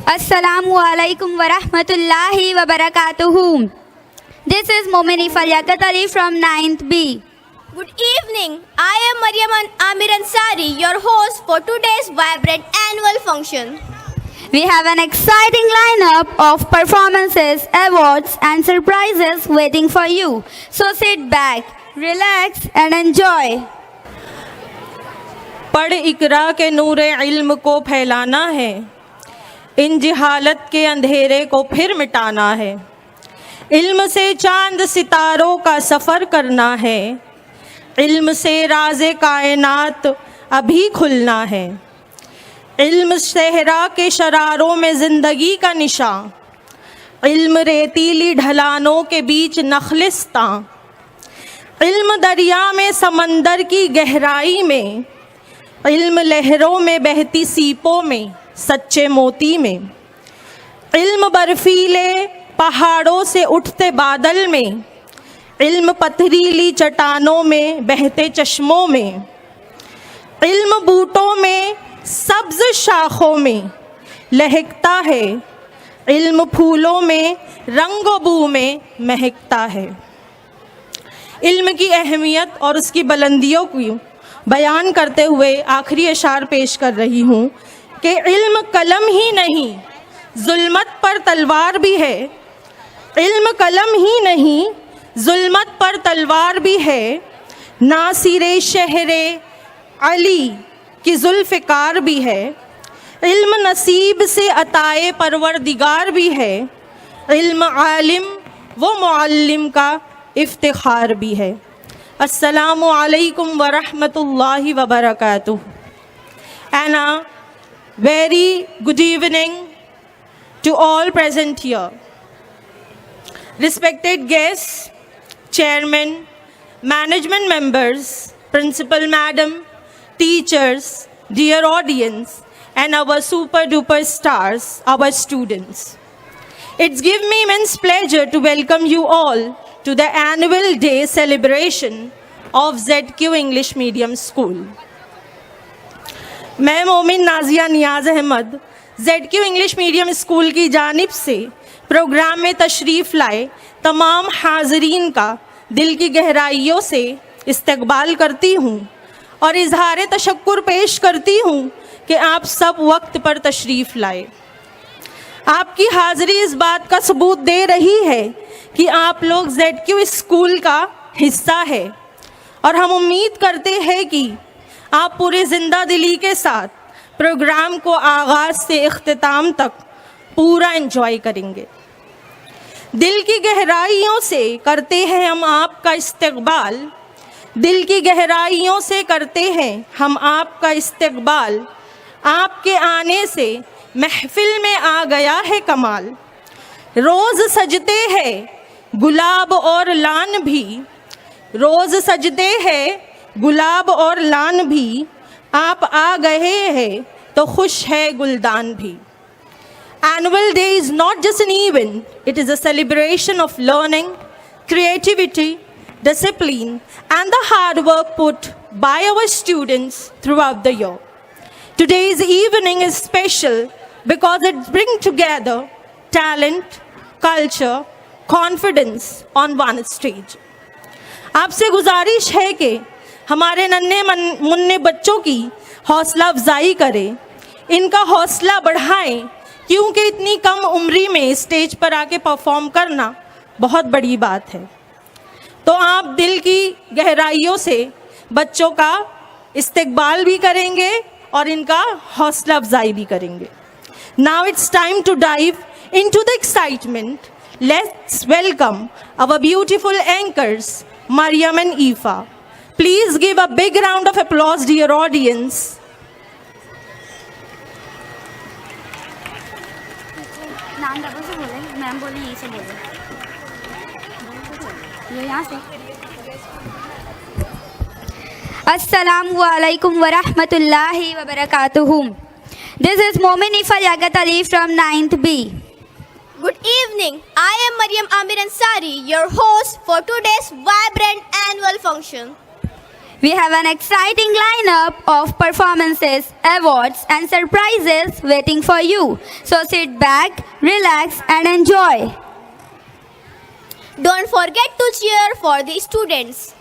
Assalamu alaikum wa rahmatullahi wa barakatuhu. This is Momini Falyakat Ali from 9th B. Good evening. I am Maryam Amir Ansari, your host for today's vibrant annual function. We have an exciting lineup of performances, awards and surprises waiting for you. So sit back, relax and enjoy. पढ़ इकरा के नूरे इल्म को फैलाना है, इन जहालत के अंधेरे को फिर मिटाना है। इल्म से चांद सितारों का सफ़र करना है, इल्म से राज़े कायनात अभी खुलना है। इल्म सहरा के शरारों में ज़िंदगी का निशान, इल्म रेतीली ढलानों के बीच नखलिस्तां, इल्म दरिया में समंदर की गहराई में, इल्म लहरों में बहती सीपों में सच्चे मोती में, इल्म बर्फीले पहाड़ों से उठते बादल में, इल्म पथरीली चट्टानों में बहते चश्मों में, इल्म बूटों में सब्ज शाखों में लहकता है, इल्म फूलों में रंगो बू में महकता है। इल्म की अहमियत और उसकी बुलंदियों को बयान करते हुए आखिरी अशार पेश कर रही हूँ कि इल्म कलम ही नहीं जुल्मत पर तलवार भी है, इल्म कलम ही नहीं जुल्मत पर तलवार भी है, नासिरे शहरे अली की जुल्फ़िकार भी है, इल्म नसीब से अताए परवरदिगार भी है, इल्म आलिम व मुअल्लिम का इफ्तिखार भी है। अस्सलामु अलैकुम व रहमतुल्लाहि व बरकातुहू। And a very good evening to all present here. Respected guests, chairman, management members, principal madam, teachers, dear audience, and our super duper stars, our students. It's given me immense pleasure to welcome you all to the annual day celebration of ZQ English Medium School. मैं Momin Nazia Niaz Ahmed ZQ English medium school की जानिब से programme में तशरीफ़ लाए तमाम हाज़रीन का दिल की गहराइयों से इस्तकबाल करती हूँ और इजहार तशक्कुर पेश करती हूँ कि आप सब वक्त पर तशरीफ़ लाए। आपकी हाज़री इस बात का सबूत दे रही है कि आप लोग ZQ स्कूल का हिस्सा है और हम उम्मीद करते हैं कि आप पूरे ज़िंदा दिली के साथ प्रोग्राम को आगाज़ से इख्तिताम तक पूरा एंजॉय करेंगे। दिल की गहराइयों से करते हैं हम आपका इस्तकबाल, दिल की गहराइयों से करते हैं हम आपका इस्तकबाल। आपके आने से महफिल में आ गया है कमाल, रोज़ सजते हैं गुलाब और लान भी, रोज़ सजते हैं गुलाब और लान भी, आप आ गए हैं तो खुश है गुलदान भी। Annual Day is not just an event, it is a celebration of learning, creativity, discipline and the hard work put by our students throughout the year. Today's evening is special because it brings together talent, culture, confidence on one stage. आपसे गुजारिश है कि हमारे नन्हे मुन्ने बच्चों की हौसला अफजाई करें, इनका हौसला बढ़ाएं, क्योंकि इतनी कम उम्री में स्टेज पर आके परफॉर्म करना बहुत बड़ी बात है। तो आप दिल की गहराइयों से बच्चों का इस्तकबाल भी करेंगे और इनका हौसला अफजाई भी करेंगे। Now it's time to dive into the excitement. Let's welcome our beautiful anchors, Maryam and Ifa. Please give a big round of applause, dear audience. नाम डबल से बोले, मैम बोले यहीं से बोले, ये यहाँ से। अस्सलामु अलैकुम व रहमतुल्लाहि व बरकातुहू। This is Momini Falyakat Ali from 9th B. Good evening. I am Maryam Amir Ansari, your host for today's vibrant annual function. We have an exciting lineup of performances, awards, and surprises waiting for you. So sit back, relax, and enjoy. Don't forget to cheer for the students.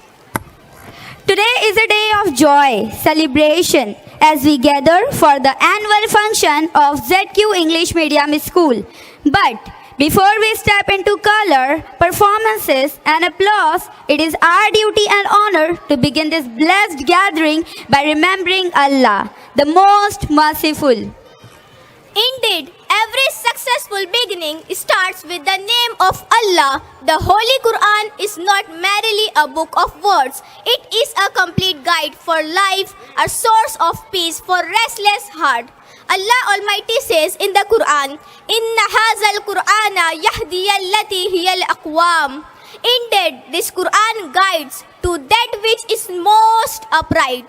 Today is a day of joy, celebration, as we gather for the annual function of ZQ English Medium School. But before we step into color, performances, and applause, it is our duty and honor to begin this blessed gathering by remembering Allah, the most merciful. Indeed, every successful beginning starts with the name of Allah. The Holy Quran is not merely a book of words. It is a complete guide for life, a source of peace for restless heart. Allah Almighty says in the Quran, "Inna hazal Qur'ana yahdi allati hiyal aqwam." Indeed, this Quran guides to that which is most upright.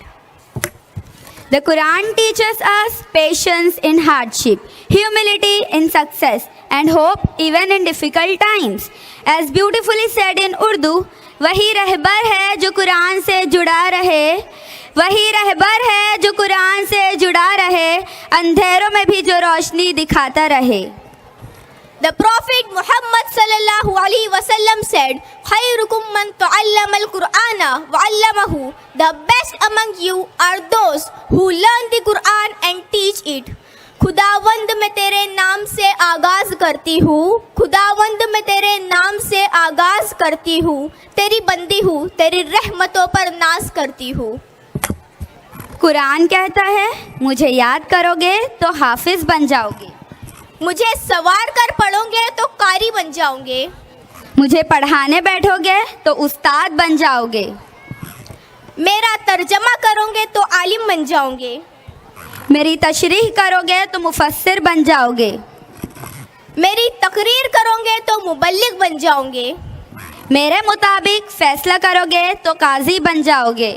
The Quran teaches us patience in hardship, humility in success, and hope even in difficult times. As beautifully said in Urdu, वही रहबर है जो कुरान से जुड़ा रहे, वही रहबर है जो कुरान से जुड़ा रहे, अंधेरों में भी जो रोशनी दिखाता रहे. The Prophet Muhammad sallallahu alaihi wasallam said, "Khayrukum man ta'allama al-Qur'ana wa 'allamahu." The best among you are those who learn the Quran and teach it. खुदावंद मैं तेरे नाम से आगाज करती हूँ, खुदावंद मैं तेरे नाम से आगाज करती हूँ, तेरी बंदी हूँ, तेरी रहमतों पर नाज करती हूँ. कुरान कहता है, मुझे याद करोगे तो हाफिज बन जाओगे, मुझे सवार कर पढ़ोगे तो कारी बन जाओगे, मुझे पढ़ाने बैठोगे तो उस्ताद बन जाओगे, मेरा तर्जमा करोगे तो आलिम बन जाओगे, मेरी तशरीह करोगे तो मुफस्सिर बन जाओगे, मेरी तकरीर करोगे तो मुबल्लिग बन जाओगे, मेरे मुताबिक फैसला करोगे तो काजी बन जाओगे,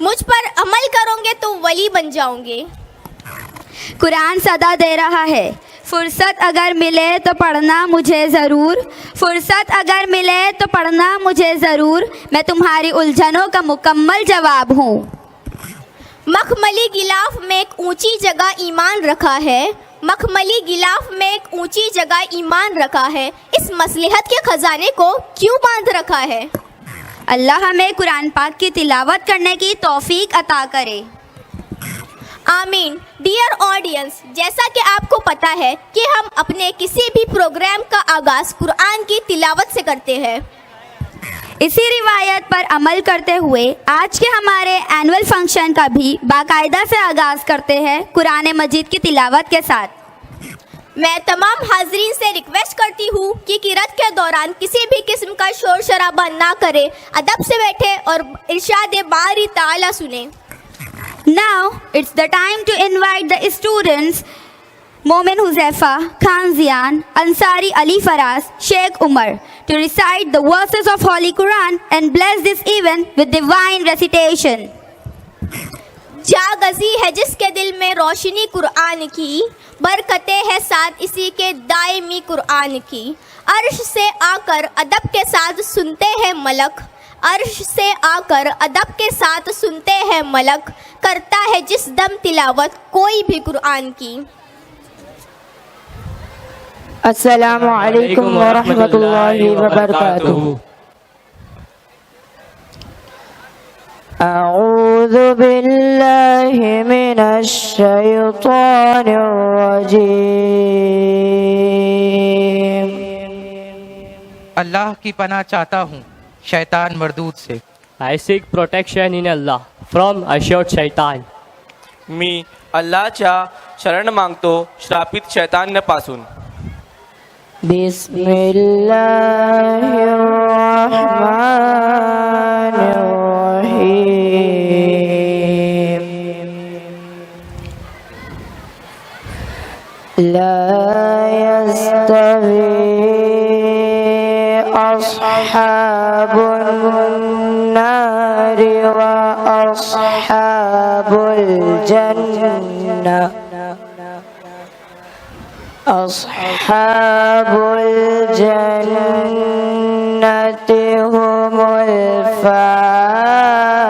मुझ पर अमल करोगे तो वली बन जाओगे. कुरान सदा दे रहा है, फुर्सत अगर मिले तो पढ़ना मुझे ज़रूर, फुर्सत अगर मिले तो पढ़ना मुझे ज़रूर, मैं तुम्हारी उलझनों का मुकम्मल जवाब हूँ. मखमली गिलाफ में एक ऊंची जगह ईमान रखा है, मखमली गिलाफ में एक ऊंची जगह ईमान रखा है, इस मसलहत के खजाने को क्यों बांध रखा है. अल्लाह हमें कुरान पाक की तिलावत करने की तौफीक अता करे. आमीन. डियर ऑडियंस, जैसा कि आपको पता है कि हम अपने किसी भी प्रोग्राम का आगाज़ कुरान की तिलावत से करते हैं. इसी रिवायत पर अमल करते हुए आज के हमारे एनुअल फंक्शन का भी बाकायदा से आगाज़ करते हैं कुरान मजीद की तिलावत के साथ. मैं तमाम हाजरीन से रिक्वेस्ट करती हूँ कि किरात के दौरान किसी भी किस्म का शोर शराबा ना करें, अदब से बैठे और इरशाद बारी ताला सुने. Now it's the time to invite the students Momin Huzaifa, Khanzian, Ansari Ali Faraz, Sheikh Umar to recite the verses of Holy Quran and bless this event with divine recitation. जागज़ी है जिसके दिल में रोशनी कुरान की, बरकतें है साथ इसी के दायमी कुरान की. अर्श से आकर अदब के साथ सुनते हैं मलक, अर्श से आकर अदब के साथ सुनते हैं मलक, करता है जिस दम तिलावत कोई भी कुरान की. अस्सलामु अलैकुम व रहमतुल्लाहि व बरकातुहू. अऊज़ु बिल्लाहि मिनश शैतानिर रजीम. अल्लाह की पनाह चाहता हूँ शैतान मरदूद से. I seek protection in Allah from assured shaitan. मी अल्लाहच्या शरण मागतो श्रापित शैतानापासून. बिस्मिल्लाहिर रहमानिर रहीम. ला यस्तवी अस्हाबुन नारि व अस्हाबुल जन्नह. अस्हाबुल जन्नति हुमुल फाइज़ून.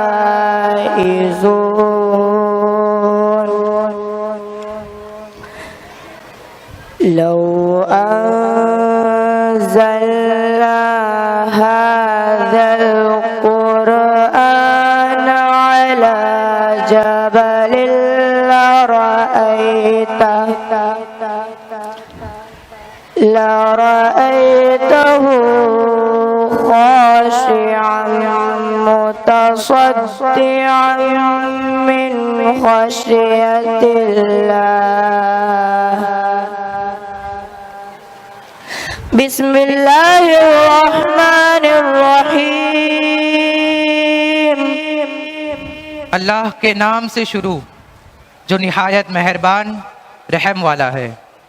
هذا القرآن على جبل لرأيته خاشعا متصدعا من خشية الله. بسم الله الرحمن الرحيم. अल्लाह के नाम से शुरू जो निहायत मेहरबान रहम वाला है.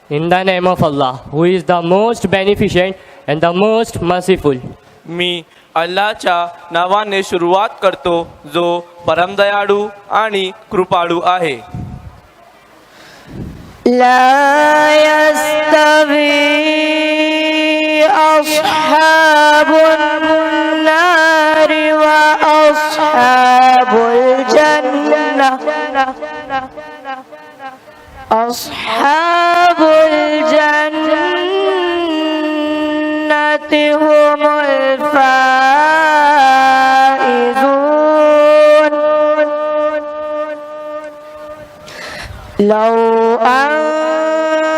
In the name of Allah, who is the most beneficent and the most merciful. मी अल्लाच्या नावाने सुरुवात करतो जो परमदयाळू आणि कृपाळू आहे. لا يستوي أصحاب النار وأصحاب الجنة. أصحاب الجنة هم الفائزون. لو أنزلنا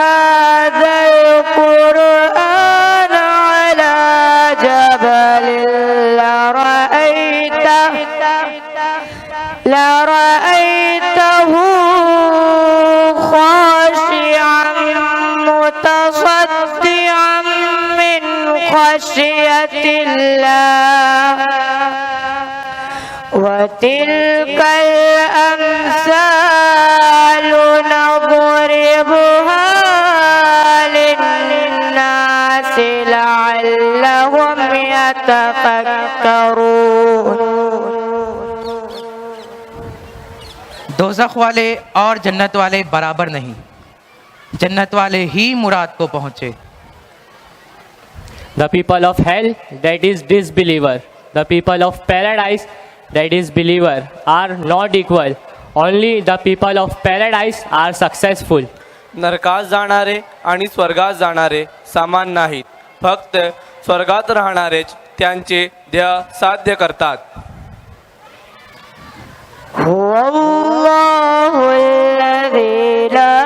هذا القرآن على جبل لرأيته خاشعا متصدعا من خشية الله. وتلك الأمثال نضربها للناس لعلهم يتفكرون. दोज़ख वाले और जन्नत वाले बराबर नहीं, जन्नत वाले ही मुराद को पहुँचे. The people of hell, that is disbeliever. The people of paradise, that is believer, are not equal. Only the people of paradise are successful. नरकात जाणारे आणि स्वर्गात जाणारे समान नाहीत. फक्त स्वर्गात राहणारेच त्यांचे ध्येय साध्य करतात. هو الله الذي لا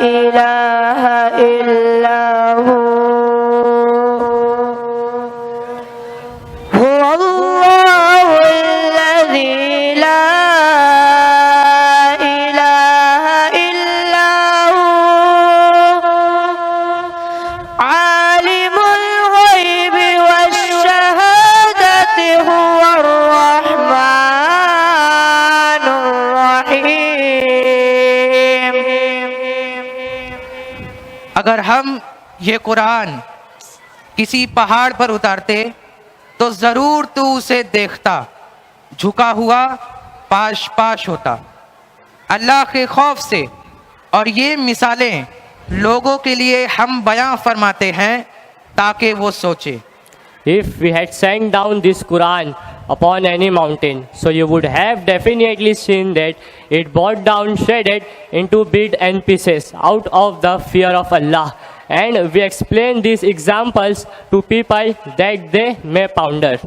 إله إلا هو. هو الله الذي لا إله إلا هو. عالم الغيب والشهادة هو الرحمن الرحيم. अगर हम ये कुरान किसी पहाड़ पर उतारते तो ज़रूर तू उसे देखता, झुका हुआ पाश पाश होता. अल्लाह के खौफ से और ये मिसालें लोगों के लिए हम बयां फरमाते हैं ताकि वो सोचे. If we had sent down this Quran upon any mountain, so you would have definitely seen that it brought down shredded into bits and pieces out of the fear of Allah. And we explain these examples to people that they may ponder.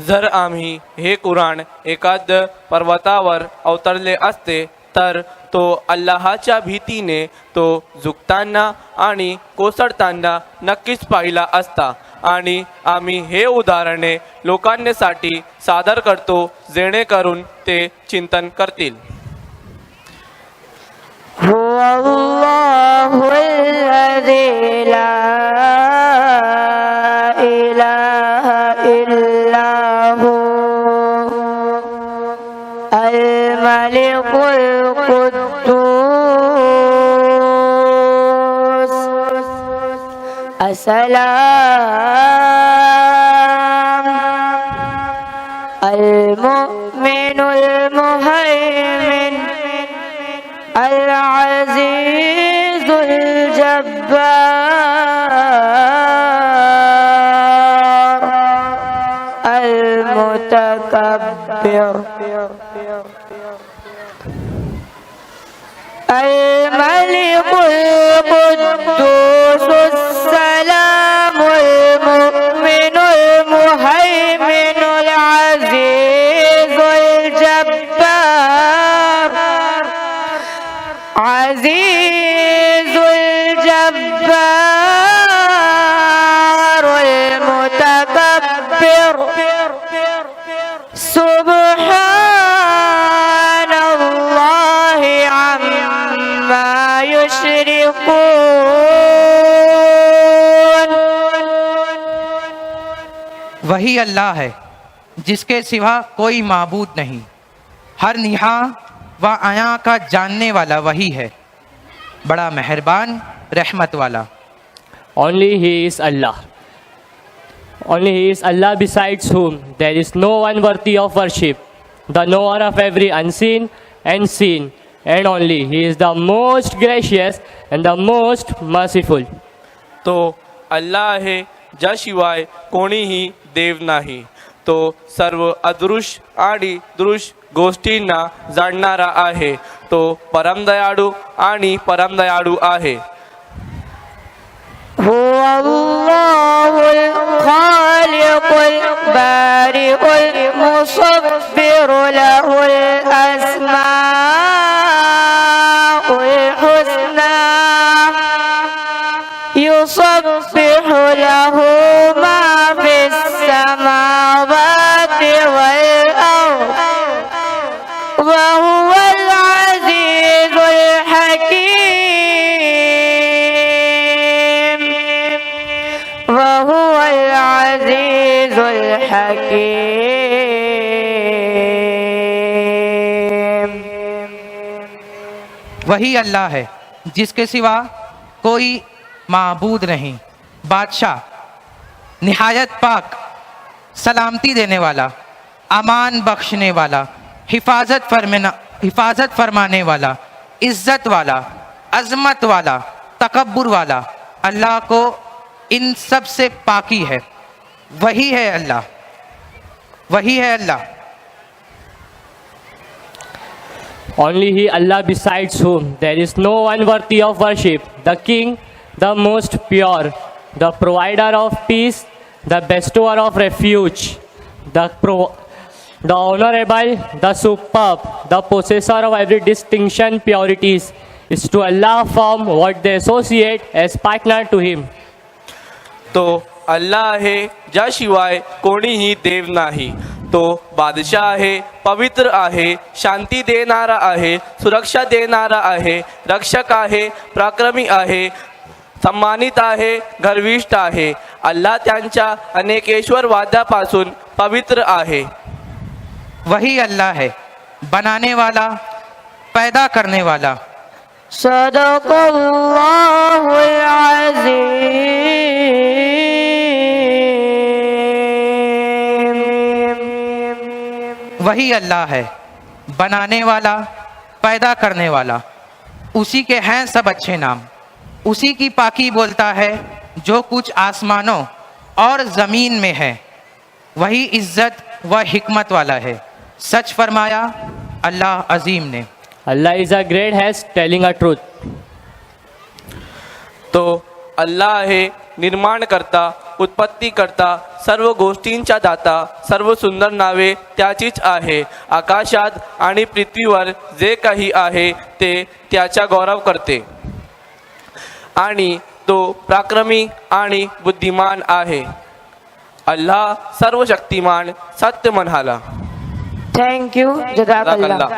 जर आम्ही हे कुराण एखाद पर्वतावर अवतरले असते तर तो अल्लाहाच्या भीतीने तो झुकताना आणि कोसळताना नक्कीच पाहिला असता. आणि आम्ही हे उदाहरणे लोकांसाठी सादर करतो जेणेकरून ते चिंतन करतील. هو الله الذي لا إله إلا هو. الملك القدوس السلام المؤمن المهيمن العزيز الجبار المتكبر الملك القدوس القدوس السلام المؤمن المهيمن العزيز الجبار عزيز الجبار المتكبر سبحان الله عما يشركون. वही अल्लाह है जिसके सिवा कोई माबूद नहीं, हर निहा व आया का जानने वाला वही है, बड़ा मेहरबान रहमत वाला. Only He is Allah. Only He is Allah besides whom there is no one worthy of worship, the knower of every unseen and seen, and only He is the most gracious and the most merciful. तो अल्लाह आहे ज्याशिवाय कोणीही देव नाही. तो सर्व अदृश्य आणि दृश्य गोष्टींना जाणणारा आहे. तो परमदयाळू आणि परमदयाळू आहे. هو الله الخالق البارئ المصبر له الأسماء الحسنى يسبح له ما في السماوات والأرض وهو العزيز الحكيم وهو العزيز الحكيم. वही अल्लाह है जिसके सिवा कोई माबूद नहीं, बादशाह निहायत पाक, सलामती देने वाला, अमान बख्शने वाला, हिफाजत फरमाने वाला, इज्जत वाला, अजमत वाला, तकब्बुर वाला. अल्लाह को इन सब से पाकी है. वही है अल्लाह, वही है अल्लाह. Only He Allah besides whom there is no one worthy of worship, the King, the most pure, the provider of peace, the bestower of refuge, the honorable, the superb, the possessor of every distinction, purities, is to Allah from what they associate as partner to Him. तो अल्लाह आहे ज्याशिवाय कोणीही देव नाही. तो बादशाह आहे, पवित्र आहे, शांती देणारा आहे, सुरक्षा देणारा आहे, रक्षक आहे, पराक्रमी आहे, सम्मानित आहे, गर्विष्ठ आहे. अल्लाह त्यांच्या अनेकेश्वर वादापासून पवित्र आहे. वही अल्लाह है बनाने वाला, पैदा करने वाला. सदक़ल्लाहुल अज़ीम. वही अल्लाह है बनाने वाला, पैदा करने वाला. उसी के हैं सब अच्छे नाम. उसी की पाकी बोलता है जो कुछ आसमानों और ज़मीन में है. वही इज्जत व हिकमत वाला है. सच फरमाया अल्लाह अजीम ने. Allah is a great has telling a truth. तो अल्लाह आहे निर्माण करता, उत्पत्ती करता, सर्व गोष्टींचा दाता. सर्व सुंदर नावे त्याचीच आहे. आकाशात आणि पृथ्वीवर जे काही आहे ते त्याचा गौरव करते. आणि तो पराक्रमी आणि बुद्धिमान आहे. अल्लाह सर्व शक्तिमान सत्य म्हणाला. Thank you. जज़ाकल्लाह.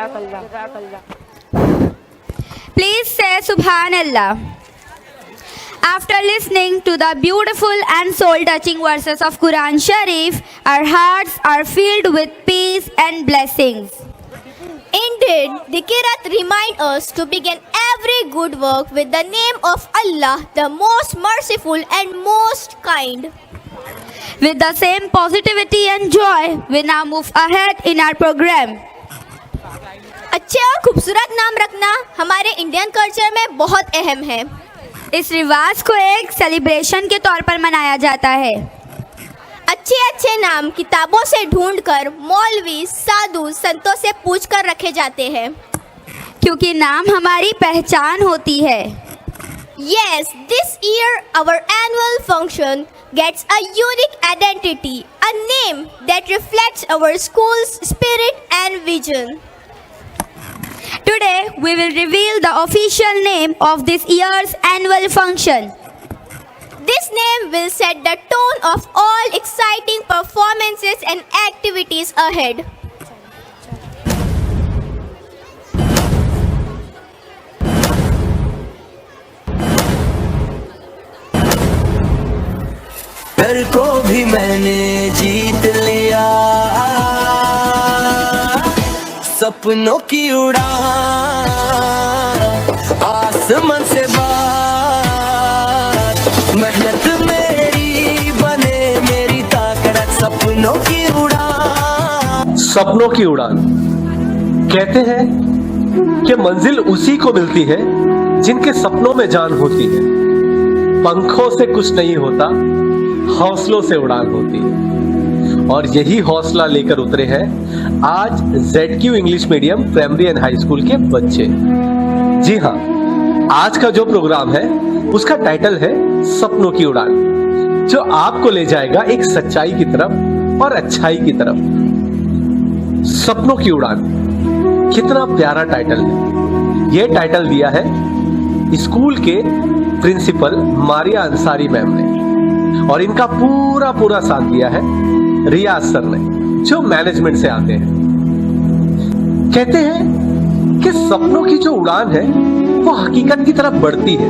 Please say Subhanallah. After listening to the beautiful and soul-touching verses of Quran Sharif, our hearts are filled with peace and blessings. Indeed, the Qirat remind us to begin every good work with the name of Allah, the most merciful and most kind. With the same positivity and joy, we now move ahead in our program. अच्छे और खूबसूरत नाम रखना हमारे Indian culture में बहुत अहम है. इस रिवाज को एक सेलिब्रेशन के तौर पर मनाया जाता है. अच्छे नाम किताबों से ढूंढकर मौलवी, साधु, संतों से पूछकर रखे जाते हैं. क्योंकि नाम हमारी पहचान होती है. Yes, this year our annual function gets a unique identity, a name that reflects our school's spirit and vision. Today, we will reveal the official name of this year's annual function. This name will set the tone of all exciting performances and activities ahead. डर को भी मैंने जीत लिया, सपनों की उड़ान आसमान से बात, मेहनत मेरी बने मेरी ताकत, सपनों की उड़ान। सपनों की उड़ान कहते हैं कि मंजिल उसी को मिलती है जिनके सपनों में जान होती है। पंखों से कुछ नहीं होता, हौसलों से उड़ान होती है। और यही हौसला लेकर उतरे हैं आज ZQ English medium primary and high school के बच्चे। जी हाँ, आज का जो प्रोग्राम है उसका टाइटल है सपनों की उड़ान, जो आपको ले जाएगा एक सच्चाई की तरफ और अच्छाई की तरफ। सपनों की उड़ान कितना प्यारा टाइटल है। यह टाइटल दिया है स्कूल के प्रिंसिपल मारिया अंसारी मैम ने, और इनका पूरा साथ दिया है रियाज सर ने, जो मैनेजमेंट से आते हैं। कहते हैं कि सपनों की जो उड़ान है वो हकीकत की तरफ बढ़ती है,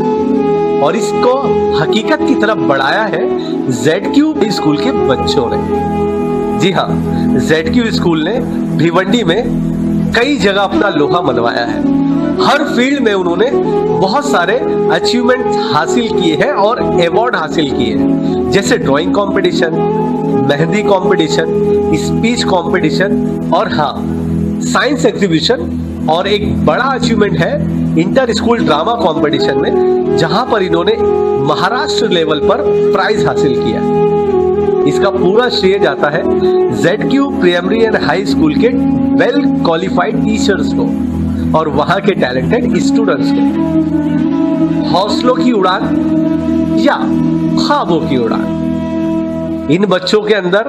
और इसको हकीकत की तरफ बढ़ाया है ZQ स्कूल के बच्चों ने। जी हाँ, ZQ स्कूल ने भिवंडी में कई जगह अपना लोहा मनवाया है। हर फील्ड में उन्होंने बहुत सारे अचीवमेंट हासिल किए हैं और अवार्ड हासिल किए हैं, जैसे drawing competition, mehndi competition, speech competition और हाँ, साइंस एग्जीबिशन। और एक बड़ा अचीवमेंट है इंटर स्कूल ड्रामा कंपटीशन में, जहां पर इन्होंने महाराष्ट्र लेवल पर प्राइज हासिल किया। इसका पूरा श्रेय जाता है ZQ primary and high school के वेल क्वालिफाइड टीचर्स को और वहां के टैलेंटेड स्टूडेंट्स को। हौसलों की उड़ान या ख्वाबों की उड़ान, इन बच्चों के अंदर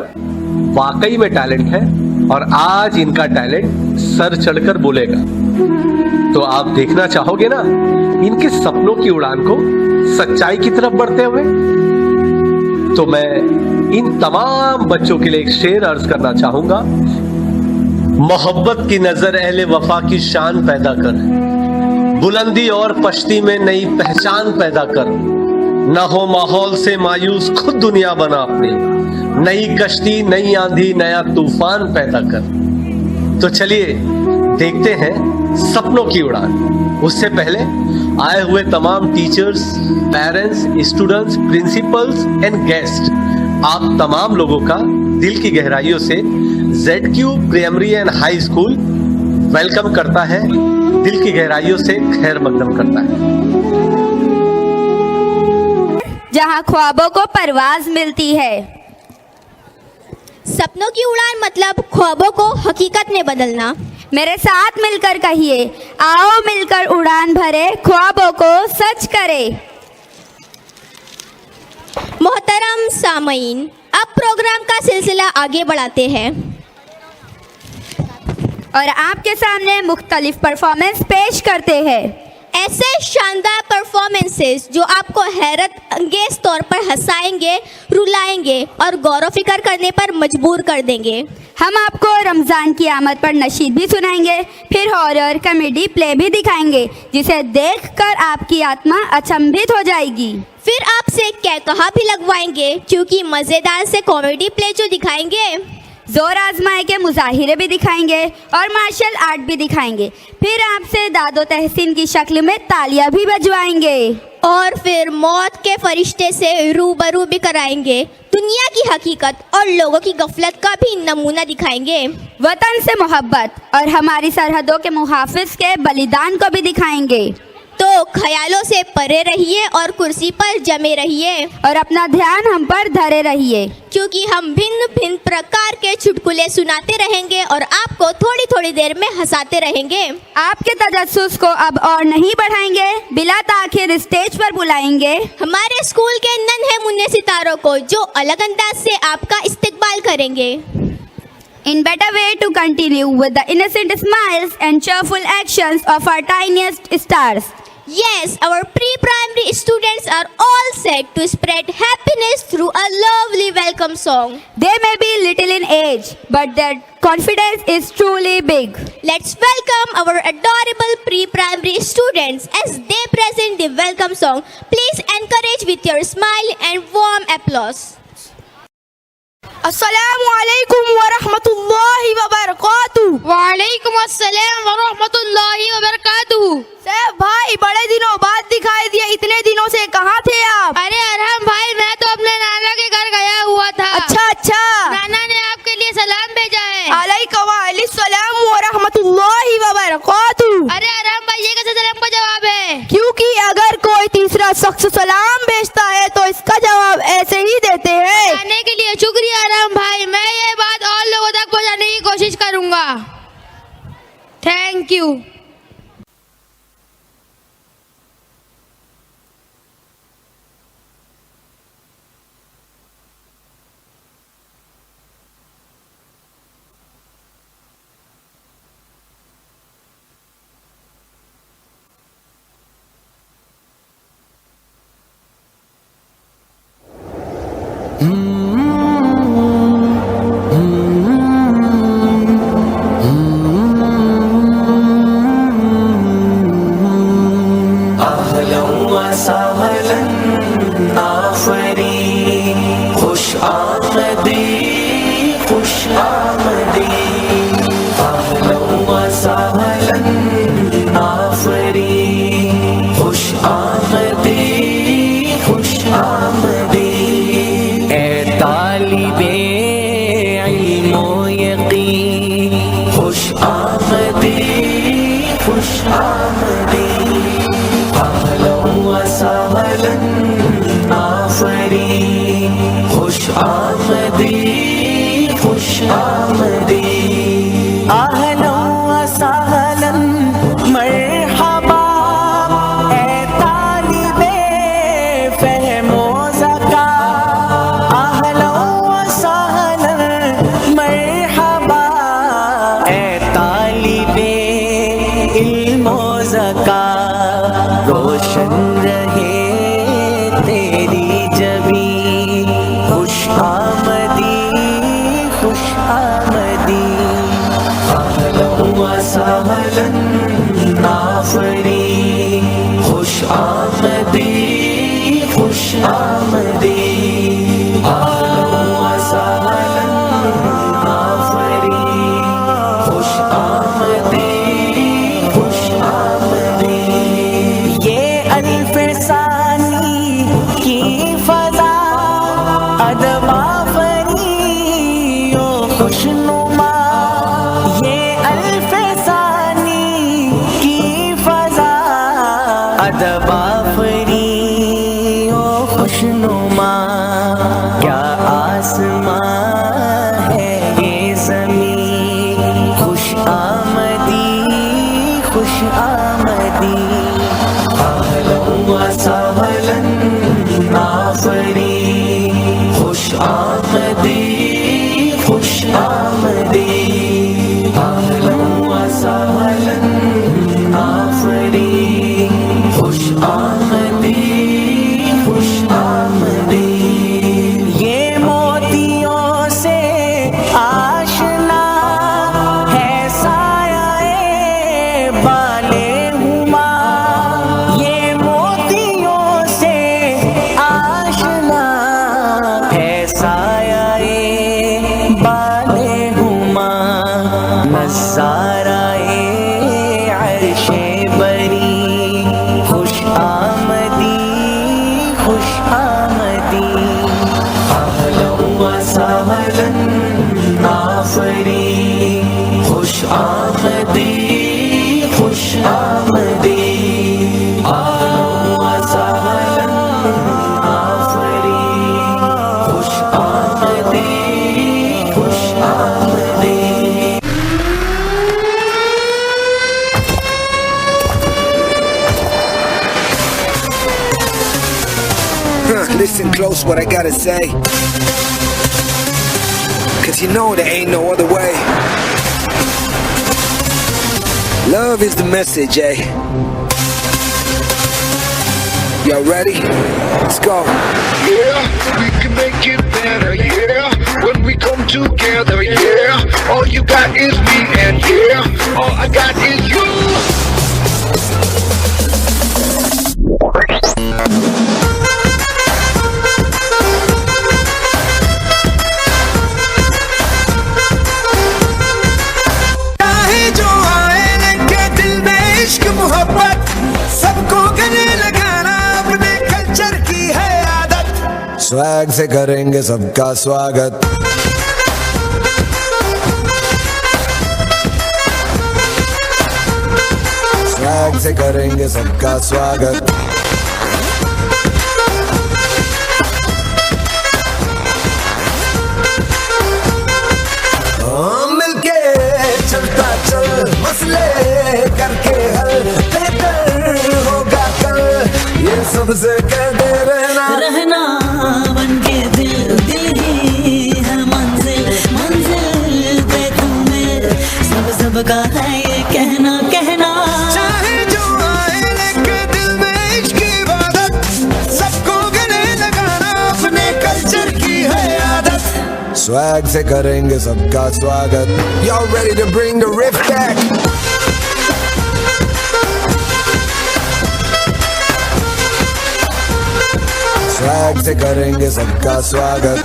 वाकई में टैलेंट है, और आज इनका टैलेंट सर चढ़कर बोलेगा। तो आप देखना चाहोगे ना इनके सपनों की उड़ान को सच्चाई की तरफ बढ़ते हुए? तो मैं इन तमाम बच्चों के लिए एक शेर अर्ज करना चाहूंगा। मोहब्बत की नजर अहले वफा की शान पैदा कर, बुलंदी और पश्ती में नई पहचान पैदा कर, न हो माहौल से मायूस खुद दुनिया बना अपनी, नई कश्ती नई आंधी नया तूफान पैदा कर। तो चलिए देखते हैं सपनों की उड़ान। उससे पहले आए हुए तमाम teachers, parents, students, principles and guest, आप तमाम लोगों का दिल की गहराइयों से ZQ primary and high school welcome करता है, दिल की गहराइयों से खैर मकदम करता है। जहां ख्वाबों को परवाज मिलती है। सपनों की उड़ान मतलब ख्वाबों को हकीकत में बदलना। मेरे साथ मिलकर कहिए, आओ मिलकर उड़ान भरे, ख्वाबों को सच करे। मोहतरम सामईन, अब प्रोग्राम का सिलसिला आगे बढ़ाते हैं और आपके सामने मुख्तलिफ परफॉर्मेंस पेश करते हैं। ऐसे शानदार परफॉर्मेंसेस जो आपको हैरत अंगेज तौर पर हंसाएंगे, रुलाएंगे और गौर फिक्र करने पर मजबूर कर देंगे। हम आपको रमज़ान की आमद पर नशीद भी सुनाएंगे, फिर हॉरर कॉमेडी प्ले भी दिखाएंगे, जिसे देखकर आपकी आत्मा अचंभित हो जाएगी। फिर आपसे क्या कहा भी लगवाएंगे, क्योंकि मज़ेदार से कॉमेडी प्ले जो दिखाएंगे, जोर आजमाए के मुजाहिरे भी दिखाएंगे और मार्शल आर्ट भी दिखाएंगे। फिर आपसे दादो तहसीन की शक्ल में तालियां भी बजवाएंगे और फिर मौत के फरिश्ते से रूबरू भी कराएंगे। दुनिया की हकीकत और लोगों की गफलत का भी नमूना दिखाएंगे। वतन से मोहब्बत और हमारी सरहदों के मुहाफिज के बलिदान को भी दिखाएंगे। तो ख्यालों से परे रहिए और कुर्सी पर जमे रहिए, और अपना ध्यान हम पर धरे रहिए, क्योंकि हम भिन्न भिन्न प्रकार के चुटकुले सुनाते रहेंगे और आपको थोड़ी थोड़ी देर में हंसाते रहेंगे। आपके तजस्सुस को अब और नहीं बढ़ाएंगे, बिला ताखिर स्टेज पर बुलाएंगे हमारे स्कूल के नन्हे मुन्ने सितारों को, जो अलग अंदाज से आपका इस्तेकबाल करेंगे। in better way to continue with the innocent smiles and cheerful actions of our tiniest stars. Yes, our pre-primary students are all set to spread happiness through a lovely welcome song. They may be little in age, but their confidence is truly big. Let's welcome our adorable pre-primary students as they present the welcome song. Please encourage with your smile and warm applause. अस्सलामुअलैकुम वरहमतुल्लाहि वबरकातुहू। वालेकुम अस्सलाम वरहमतुल्लाहि वबरकातुहू। सैफ भाई, बड़े दिनों बाद दिखाई दिए, इतने दिनों से कहाँ थे आप? अरे अरहम भाई, मैं तो अपने नाना के घर गया हुआ था। अच्छा अच्छा, नाना ने आपके लिए सलाम भेजा है। अलैकुम अस्सलाम वरहमतुल्लाहि वबरकातुहू। अरे अरहम भाई, ये कैसे सलाम का जवाब है? क्योंकि अगर कोई तीसरा शख्स सलाम भेजता है तो इसका जवाब ऐसे ही देते हैं। आने के लिए शुक्रिया अरहम भाई, मैं ये बात और लोगों तक पहुंचाने की कोशिश करूंगा। Thank you. Listen close what I gotta say, 'cause you know there ain't no other way. Love is the message, eh? Y'all ready? Let's go. Yeah, we can make it better, yeah. When we come together, yeah. All you got is me, and yeah, all I got is you. चाहे जो आए लगे दिल में इश्क मोहब्बत, सबको गले लगाना अपने कल्चर की है आदत। स्वैग से करेंगे सबका स्वागत, स्वैग से करेंगे सबका स्वागत। मिलके चलता चल, मसले करके हल, बेहतर होगा कल, ये सबसे कह दे रहना बनके दिल दिल ही है मंजिल, मंजिल पे तुम्हें सबका है ये कहना कहना। चाहे जो आए लेके दिल में इश्क की इबादत, सबको गले लगाना अपने कल्चर की है आदत। स्वैग से करेंगे सबका स्वागत। Y'all ready to bring the riff back? Swag से करेंगे सबका स्वागत।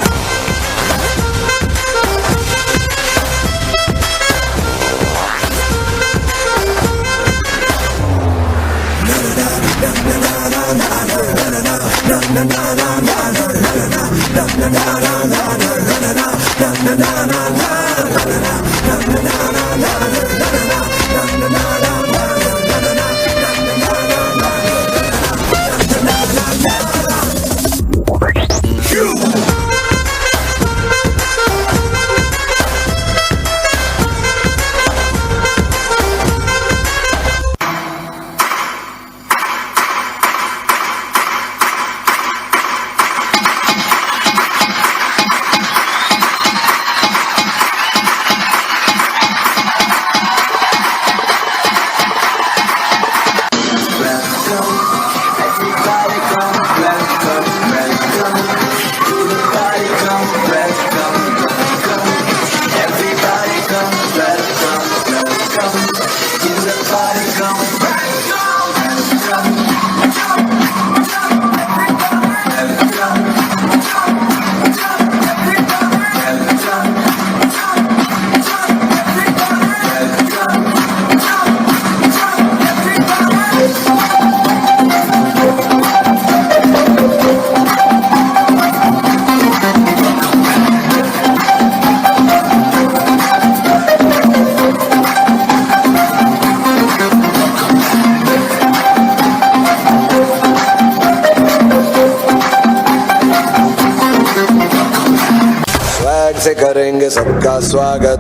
स्वैग से करेंगे सबका स्वागत।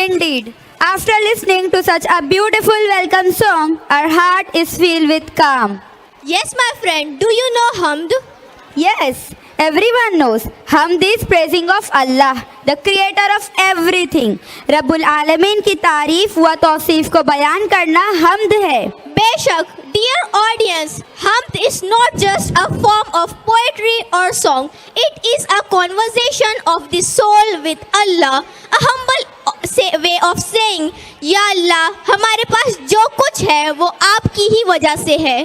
Indeed, after listening to such a beautiful welcome song, our heart is filled with calm. Yes, my friend, do you know Hamd? Yes, everyone knows Hamd is praising of Allah, the creator of everything. Rabbul Alamin की तारीफ व तौसीफ को बयान करना हमद है। बेशक, dear audience, Hamd is not just a form of poetry or song. It is a conversation of the soul with Allah, a humble way of saying, या अल्लाह, हमारे पास जो कुछ है वो आपकी ही वजह से है।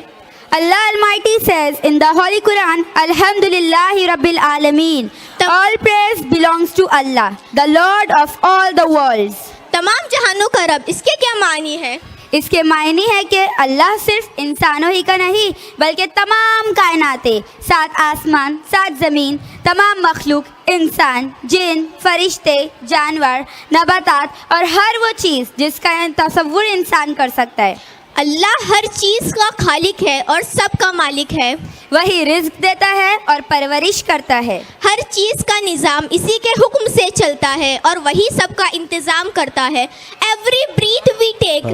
Allah Almighty says in the Holy Quran, Alhamdulillahi Rabbil Alameen. All praise belongs to Allah, the Lord of all the worlds. तमाम जहानों का रब, इसके क्या मानी है? इसके मायने है कि अल्लाह सिर्फ इंसानों ही का नहीं बल्कि तमाम कायनाते, 7 आसमान 7 ज़मीन, तमाम मखलूक, इंसान, जिन, फरिश्ते, जानवर, नबातात और हर वो चीज़ जिसका तसव्वुर इंसान कर सकता है। अल्लाह हर चीज का खालिक है और सबका मालिक है। वही रिज्क देता है और परवरिश करता है। हर चीज का निजाम इसी के हुक्म से चलता है और वही सबका इंतजाम करता है। Every breath we take,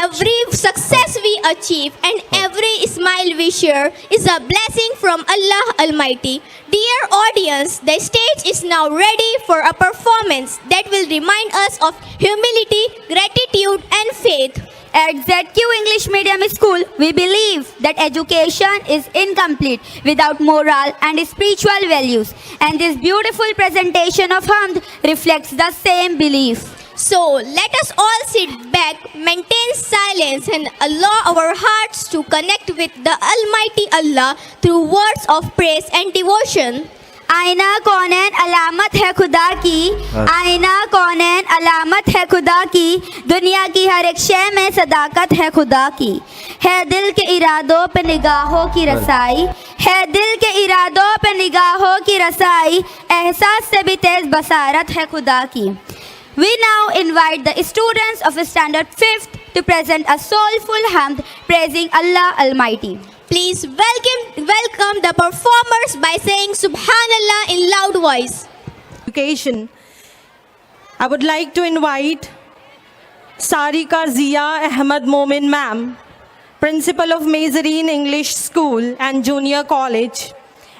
every success we achieve, and every smile we share is a blessing from Allah Almighty. Dear audience, the stage is now ready for a performance that will remind us of humility, gratitude, and faith. At ZQ English Medium School, we believe that education is incomplete without moral and spiritual values, and this beautiful presentation of Hamd reflects the same belief. So let us all sit back, maintain silence, and allow our hearts to connect with the Almighty Allah through words of praise and devotion. आईना कौनैन अलामत है खुदा की, आईना कौनैन अलामत है खुदा की, दुनिया की हर एक शय में सदाकत है खुदा की। है दिल के इरादों पे निगाहों की रसाई, है दिल के इरादों पे निगाहों की रसाई, एहसास से भी तेज बसारत है खुदा की। We now invite the students of Standard 5th to present a soulful hamd praising Allah Almighty. Please welcome the performers by saying Subhanallah in loud voice. Education. I would like to invite Sarika Zia Ahmed Momin ma'am, Principal of Mazarine English School and Junior College,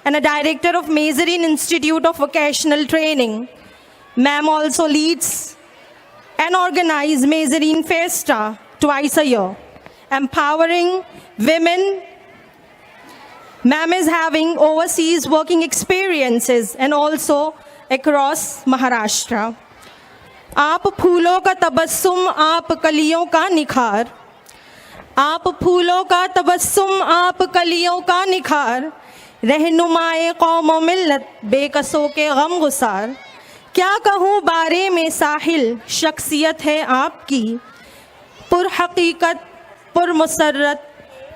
and a Director of Mazarine Institute of Vocational Training. Ma'am also leads and organizes Mazarine Festa twice a year, empowering women. Ma'am is having overseas working experiences and also across Maharashtra. आप फूलों का तबस्सुम, आप कलियों का निखार, आप फूलों का तबस्सुम, आप कलियों का निखार, रहनुमाए कौम व मिल्लत, बेकसों के गम गुसार। क्या कहूँ बारे में साहिल, शख्सियत है आपकी, पुर हकीकत, पुर मुसर्रत,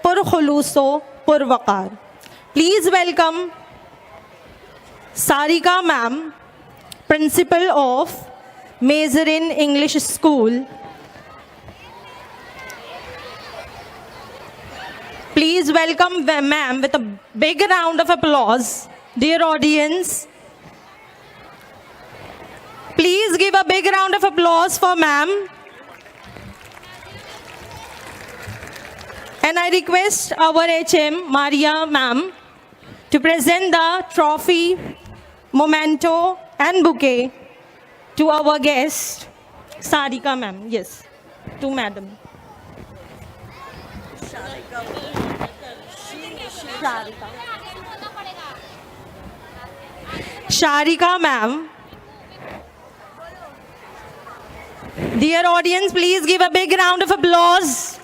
पुर खुलूसो, पुर वक़ार। Please welcome Sarika ma'am, Principal of Mazarine English School. Please welcome ma'am with a big round of applause. Dear audience, please give a big round of applause for ma'am. And I request our HM, Maria ma'am, to present the trophy, memento and bouquet to our guest, Sarika ma'am. Yes, to madam. Sharika ma'am. Dear audience, please give a big round of applause.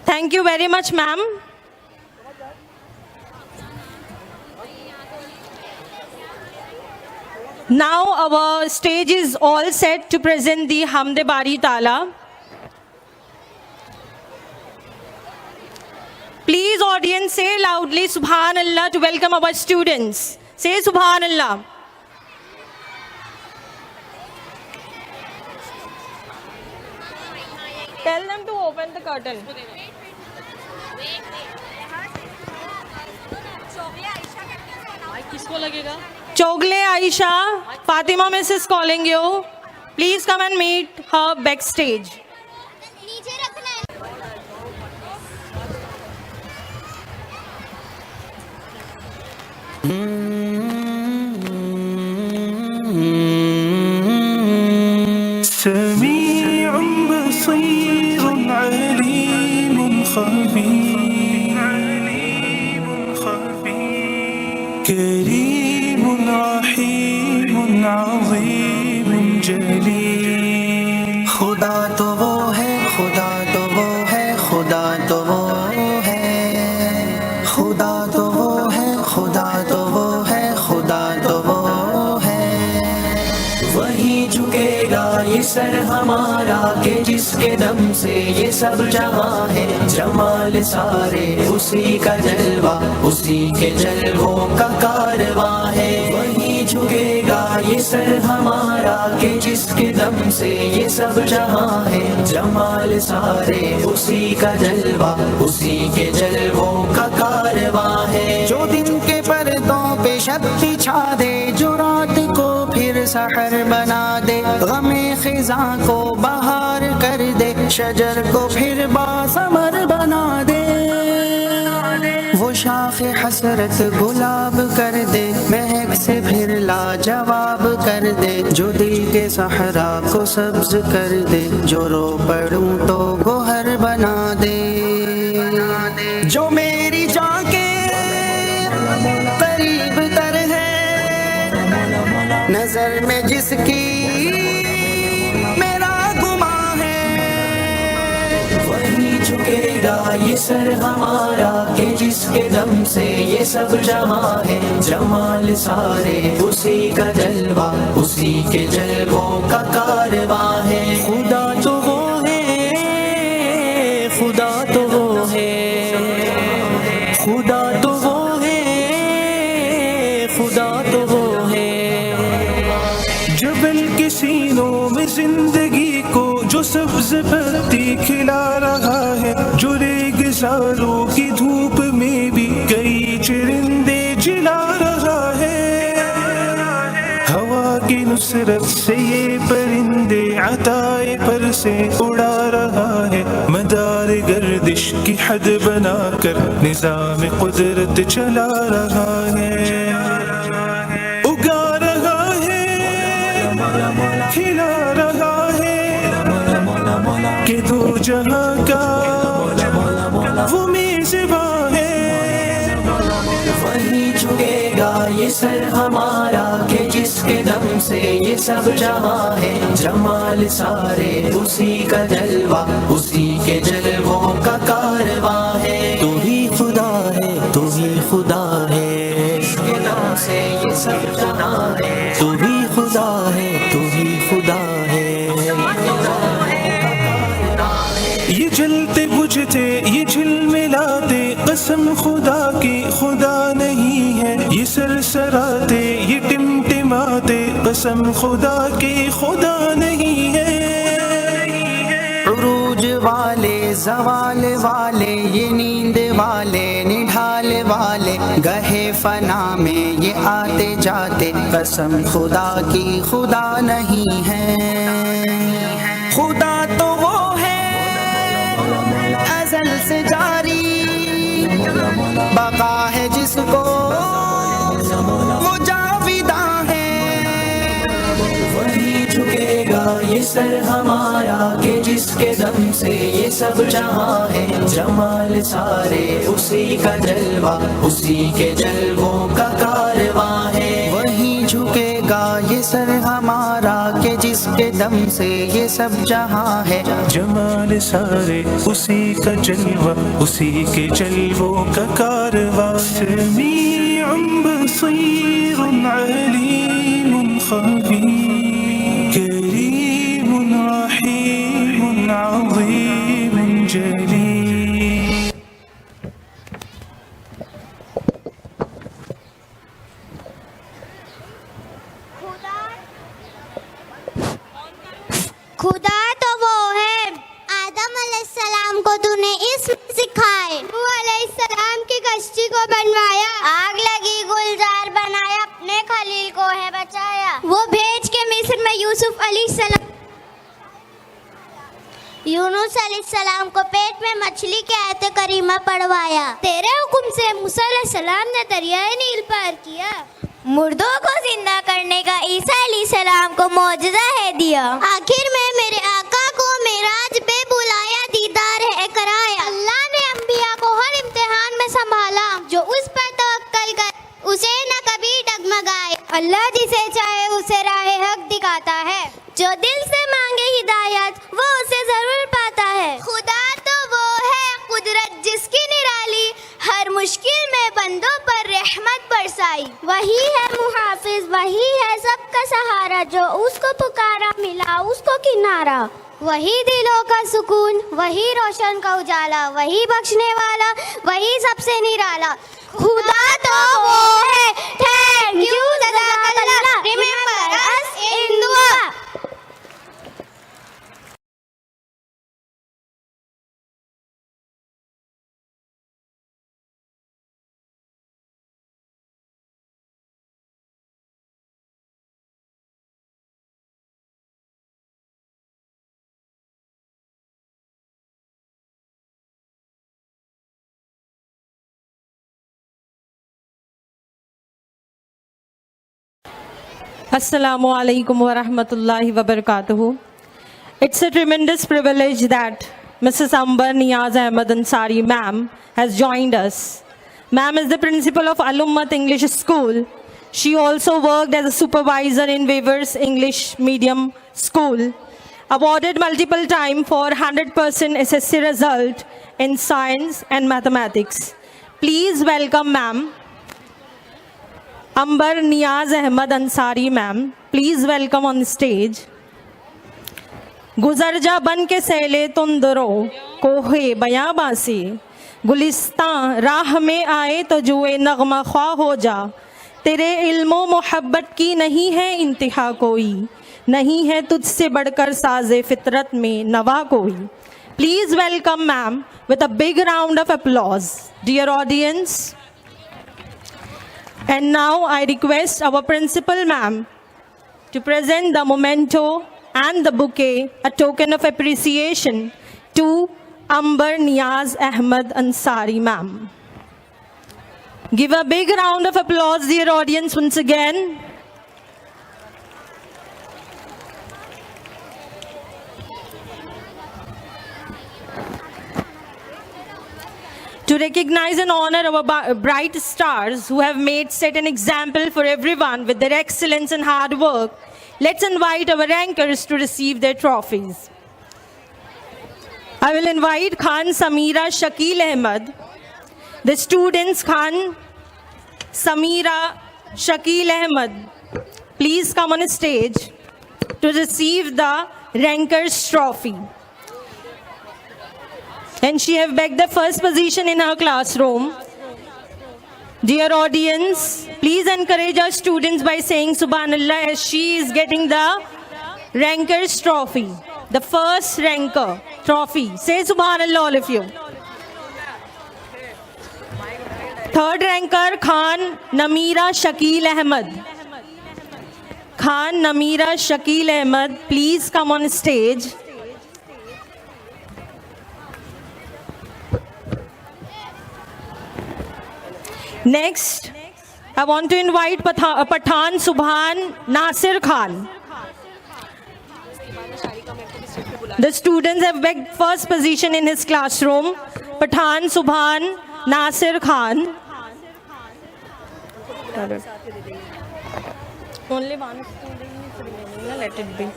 Thank you very much, ma'am. Now our stage is all set to present the Hamd Bari Tala. Please audience, say loudly Subhanallah to welcome our students. Say Subhanallah. Tell them to open the curtain. Chogle Aisha, Fatima Miss is calling you. Please come and meet her backstage. سميع بصير عليم خبير كريم رحيم عظيم جليل खुदा तो वो है खुदा तो वो है खुदा तो वो है खुदा तो वो है खुदा तो वो है खुदा तो वो है वही झुकेगा ये सर हमारा के जिसके जिसके दम से ये सब जहां है, जमाल सारे उसी का जलवा, उसी के जलवों का कारवां है। वही झुकेगा ये सर हमारा कि जिसके दम से ये सब जहां है, जमाल सारे उसी का जलवा, उसी के जलवों का कारवां है। जो दिन के पर्दों पे शक्ति छा दे, जो रात को फिर सहर बना दे, गमे खिजा को बहार कर दे, शजर को फिर बासमर बना दे। वो शाखे हसरत गुलाब कर दे, महक से फिर लाजवाब कर दे, जो दिल के सहरा को सब्ज कर दे, जो रो पड़ूं तो गोहर बना दे। जो मेरी जान के करीब तर है, नजर में जिसकी मेरा गुमां है, वही झुकेगा ये सर हमारा कि जिसके दम से ये सब जहां है, जमाल सारे उसी का जलवा, उसी के जलवों का कारवां है। खुदा तो वो है, खुदा तो वो है, खुदा तो वो है, खुदा तो वो है। जबल के सीनों में जिंदगी को जो सब्ज पत्ती खिला रहा है, जो रेगिस्तानों की धूप में भी कई चरिंदे जिला रहा है। हवा की नुसरत से ये परिंदे अताए पर से उड़ा रहा है, मदार गर्दिश की हद बनाकर निजाम कुदरत चला रहा है। उगा रहा है, खिला रहा है, कि दो जहां का वो मेज़बान है। वही झुकेगा ये सर हमारा कि जिसके दम से ये सब जहां है, जमाल सारे उसी का जलवा, उसी के जलवों का कारवां है। तू ही खुदा है, तू ही खुदा है, जिसके दम से ये सब जहां है, तू ही खुदा है, तू ही खुदा है। ये जलते बुझते ये झिलमिलाते कसम खुदा की खुदा नहीं है, ये सरसराते ये टिमटिमाते कसम खुदा की खुदा नहीं है। उरूज वाले जवाल वाले ये नींद वाले निढाल वाले, गहे फना में ये आते जाते कसम खुदा की खुदा नहीं है। खुदा तो वो है अज़ल से जारी, बका है जिसको वो जाविदा है। वही झुकेगा ये सर हमारा कि जिसके दम से ये सब जहां है, जमाल सारे उसी का जलवा, उसी के जलवों का कारवां है। वही झुकेगा ये सर हमारा कि जिसके दम से ये सब जहां है, जमाल सारे उसी का जलवा, उसी के जलवों का कारवां। समीउन बसीरुन अलीमुन खबीर, करीमुन रहीमुन अज़ीमुन जलील। खुदा तो वो है आदम अलैहिस्सलाम को तूने इस्म सिखाए, नूह अलैहिस्सलाम की कश्ती को बनवाया, आग लगी गुलजार बनाया, अपने खलील को है बचाया। वो भेज के मिस्र में यूसुफ अलैहिस्सलाम, यूनुस अलैहिस्सलाम को पेट में मछली के आयत करीमा पढ़वाया। तेरे हुक्म से मूसा अलैहिस्सलाम ने दरियाए नील पार किया। मुर्दों को जिंदा करने का ईसा अलैहिस्सलाम को मौजज़ा है दिया। आखिर में मेरे आका को मेराज पे बुलाया, दीदार है कराया। अल्लाह ने अंबिया को हर इम्तिहान में संभाला, जो उस पर तवक्कल कर उसे न कभी डगमगाए। अल्लाह जिसे चाहे उसे राह हक दिखाता है, जो दिल से मांगे हिदायत वो उसे जरूर पाता है। खुदा तो वो है कुदरत जिसकी निराली, हर मुश्किल में बंदों पर रहमत बरसाई। वही है मुहाफिज, वही है सबका सहारा, जो उसको पुकारा मिला उसको किनारा। वही दिलों का सुकून, वही रोशन का उजाला, वही बख्शने वाला, वही सबसे निराला। खुदा तो वो है। थैंक यू जज़ाकल्लाह। रिमेंबर अस इन दुआ। Assalamu alaikum wa rahmatullahi wa barakatuhu. It's a tremendous privilege that Mrs. Amber Niyaz Ahmed Ansari ma'am has joined us. Ma'am is the principal of Al-Ummat English School. She also worked as a supervisor in Weavers English Medium School. Awarded multiple times for 100% SSC result in science and mathematics. Please welcome ma'am. Amber Niyaz Ahmed Ansari ma'am, please welcome on the stage. गुजर जा बन के सैले तुंदरो कोहे बयाबा से, गुलिस्तां राह में आए तो जुए नगमा ख्वा हो जा। तेरे इल्मो मोहब्बत की नहीं है इंतहा कोई, नहीं है तुझसे बढ़कर साजे फितरत में नवा कोई। Please welcome ma'am with a big round of applause. Dear audience, and now I request our principal ma'am to present the memento and the bouquet, a token of appreciation to Amber Niyaz Ahmed Ansari ma'am. Give a big round of applause, dear audience, once again. To recognize and honor our bright stars who have set an example for everyone with their excellence and hard work, let's invite our rankers to receive their trophies. I will invite Khan Samira Shakil Ahmed. The students Khan Samira Shakil Ahmed, please come on stage to receive the rankers trophy. And she have bagged the first position in her classroom. Dear audience, please encourage our students by saying Subhanallah as she is getting the ranker's trophy. The first ranker trophy. Say Subhanallah all of you. Third ranker Khan Namira Shakil Ahmed. Khan Namira Shakil Ahmed, please come on stage. Next, I want to invite Pathan Subhan Nasir Khan. The students have bagged first position in his classroom. Pathan Subhan Nasir Khan. Only one student, let it be.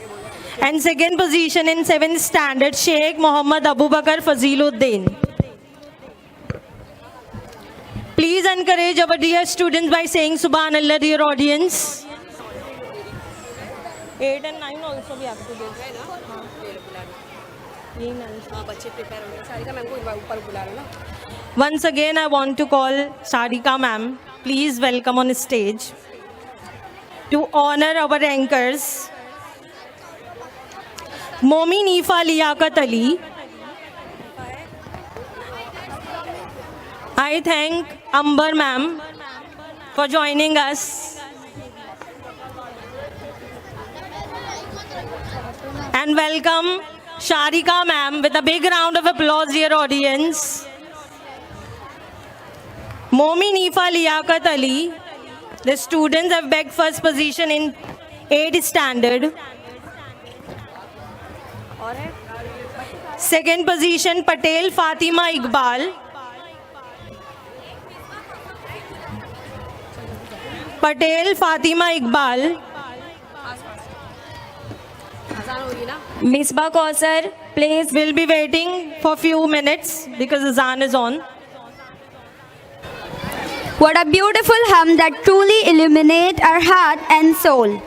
And second position in 7th standard, Sheikh Muhammad Abu Bakar Faziluddin. Please encourage our dear students by saying Subhanallah, dear audience. 8 and 9 also we have to do. Once again, I want to call Sarika ma'am. Please welcome on stage to honor our rankers. Momi Nifa Liaquat Ali. I thank Amber ma'am for joining us. And welcome Sharika ma'am with a big round of applause, dear audience. Momi Nifa Liaquat Ali. The students have bagged first position in 8th standard. Second position Patel Fatima Iqbal. Patel Fatima Iqbal. Misbah Kausar, please. We'll be waiting for a few minutes because Azan is on. What a beautiful hymn that truly illuminates our heart and soul.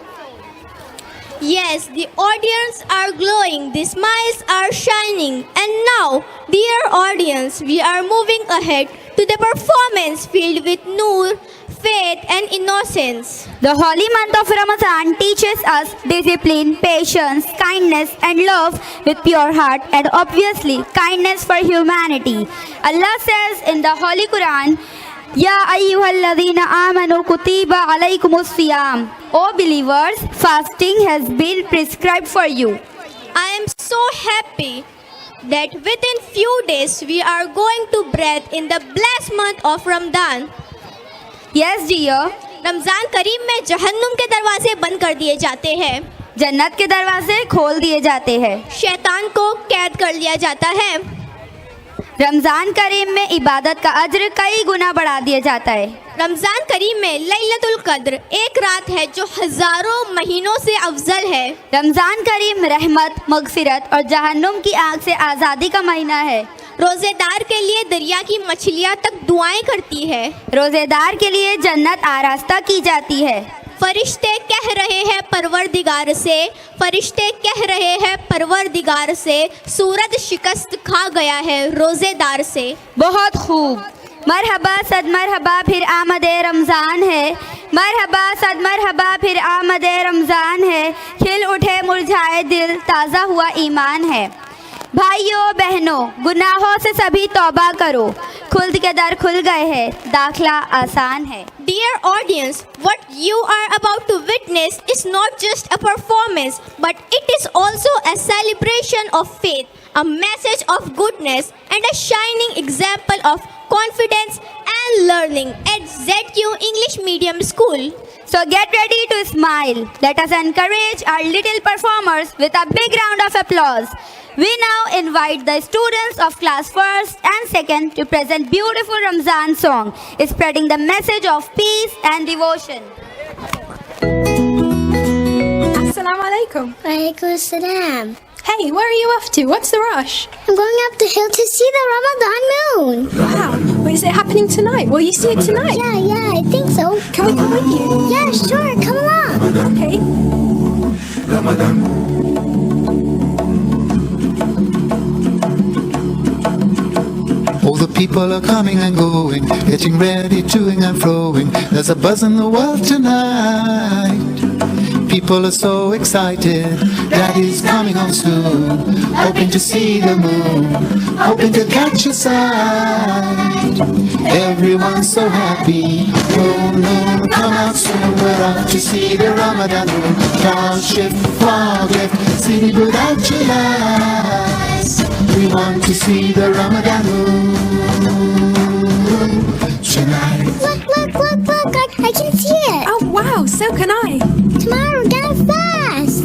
Yes, the audience are glowing, the smiles are shining. And now, dear audience, we are moving ahead to the performance filled with noor, faith and innocence. The holy month of Ramadan teaches us discipline, patience, kindness and love with pure heart and obviously kindness for humanity. Allah says in the Holy Quran, Ya ayyuhalladhina amanu kutiba alaykumus siyam. O believers, fasting has been prescribed for you. I am so happy that within few days we are going to breathe in the blessed month of Ramadan. Yes dear, Ramzan करीम में जहन्नुम के दरवाजे बंद कर दिए जाते हैं, जन्नत के दरवाजे खोल दिए जाते हैं, शैतान को कैद कर लिया जाता है। रमजान करीम में इबादत का अज्र कई गुना बढ़ा दिया जाता है। रमजान करीम में लैलतुल कद्र एक रात है जो हजारों महीनों से अफजल है। रमजान करीम रहमत, मगफिरत और जहन्नुम की आग से आज़ादी का महीना है। रोजेदार के लिए दरिया की मछलियाँ तक दुआएं करती है। रोजेदार के लिए जन्नत आरास्ता की जाती है। फरिश्ते कह रहे हैं परवरदिगार से, फरिश्ते कह रहे हैं परवरदिगार से, सूरज शिकस्त खा गया है रोजेदार से। बहुत खूब, मरहबा सद मरहबा फिर आमदे रमज़ान है, मरहबा सद मरहबा फिर आमदे रमज़ान है, खिल उठे मुरझाए दिल ताज़ा हुआ ईमान है। भाइयों बहनों, गुनाहों से सभी तौबा करो, खुल्द के दर खुल गए हैं, दाखला आसान है। Dear audience, what you are about to witness is not just a performance, but it is also a celebration of faith, a message of goodness, and a shining example of confidence and learning at ZQ English Medium School. So get ready to smile. Let us encourage our little performers with a big round of applause. We now invite the students of class 1st and 2nd to present beautiful Ramzan song, spreading the message of peace and devotion. Assalamu alaikum. Walaikum assalam. Hey, where are you off to? What's the rush? I'm going up the hill to see the Ramadan moon. Wow. Wait, is it happening tonight? Will you see it tonight? Yeah, I think so. Can we come with you? Yeah, sure. Come along. Okay. Ramadan. All the people are coming and going, getting ready, toing and froing. There's a buzz in the world tonight. People are so excited, Daddy's coming home soon. Hoping to see the moon, hoping to catch a sight. Everyone's so happy, moon, come out soon. We're off to see the Ramadan moon. Cloud shift, fog lift, city without your lights. We want to see the Ramadan moon tonight. Look, I can see it. Oh, wow, so can I. Tomorrow, get fast.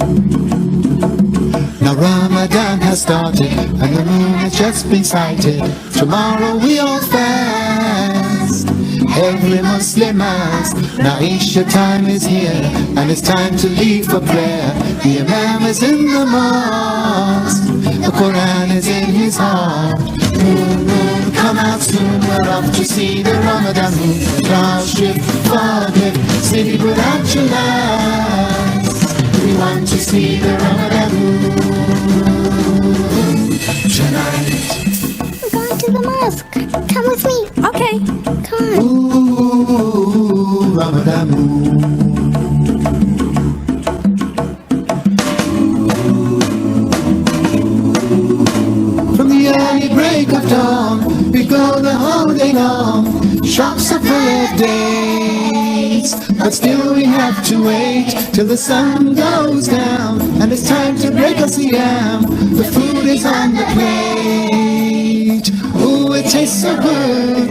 Now Ramadan has started and the moon has just been sighted. Tomorrow we all fast. Every Muslim asks, now Isha time is here and it's time to leave for prayer. The Imam is in the mosque, the Quran is in his heart. Moon, come out soon, we're off to see the Ramadan moon. Cloud shift, fog lift, city without your lights. We want to see the Ramadan moon tonight. We're going to the mosque. Come with me. Okay. Come on. Ooh, Ramadan moon. From the early break of dawn, we go the whole day long. Shops are full of dates, but still we have to wait till the sun goes down. And it's time to break a siyam. The food is on the plate. Ooh, it tastes so good.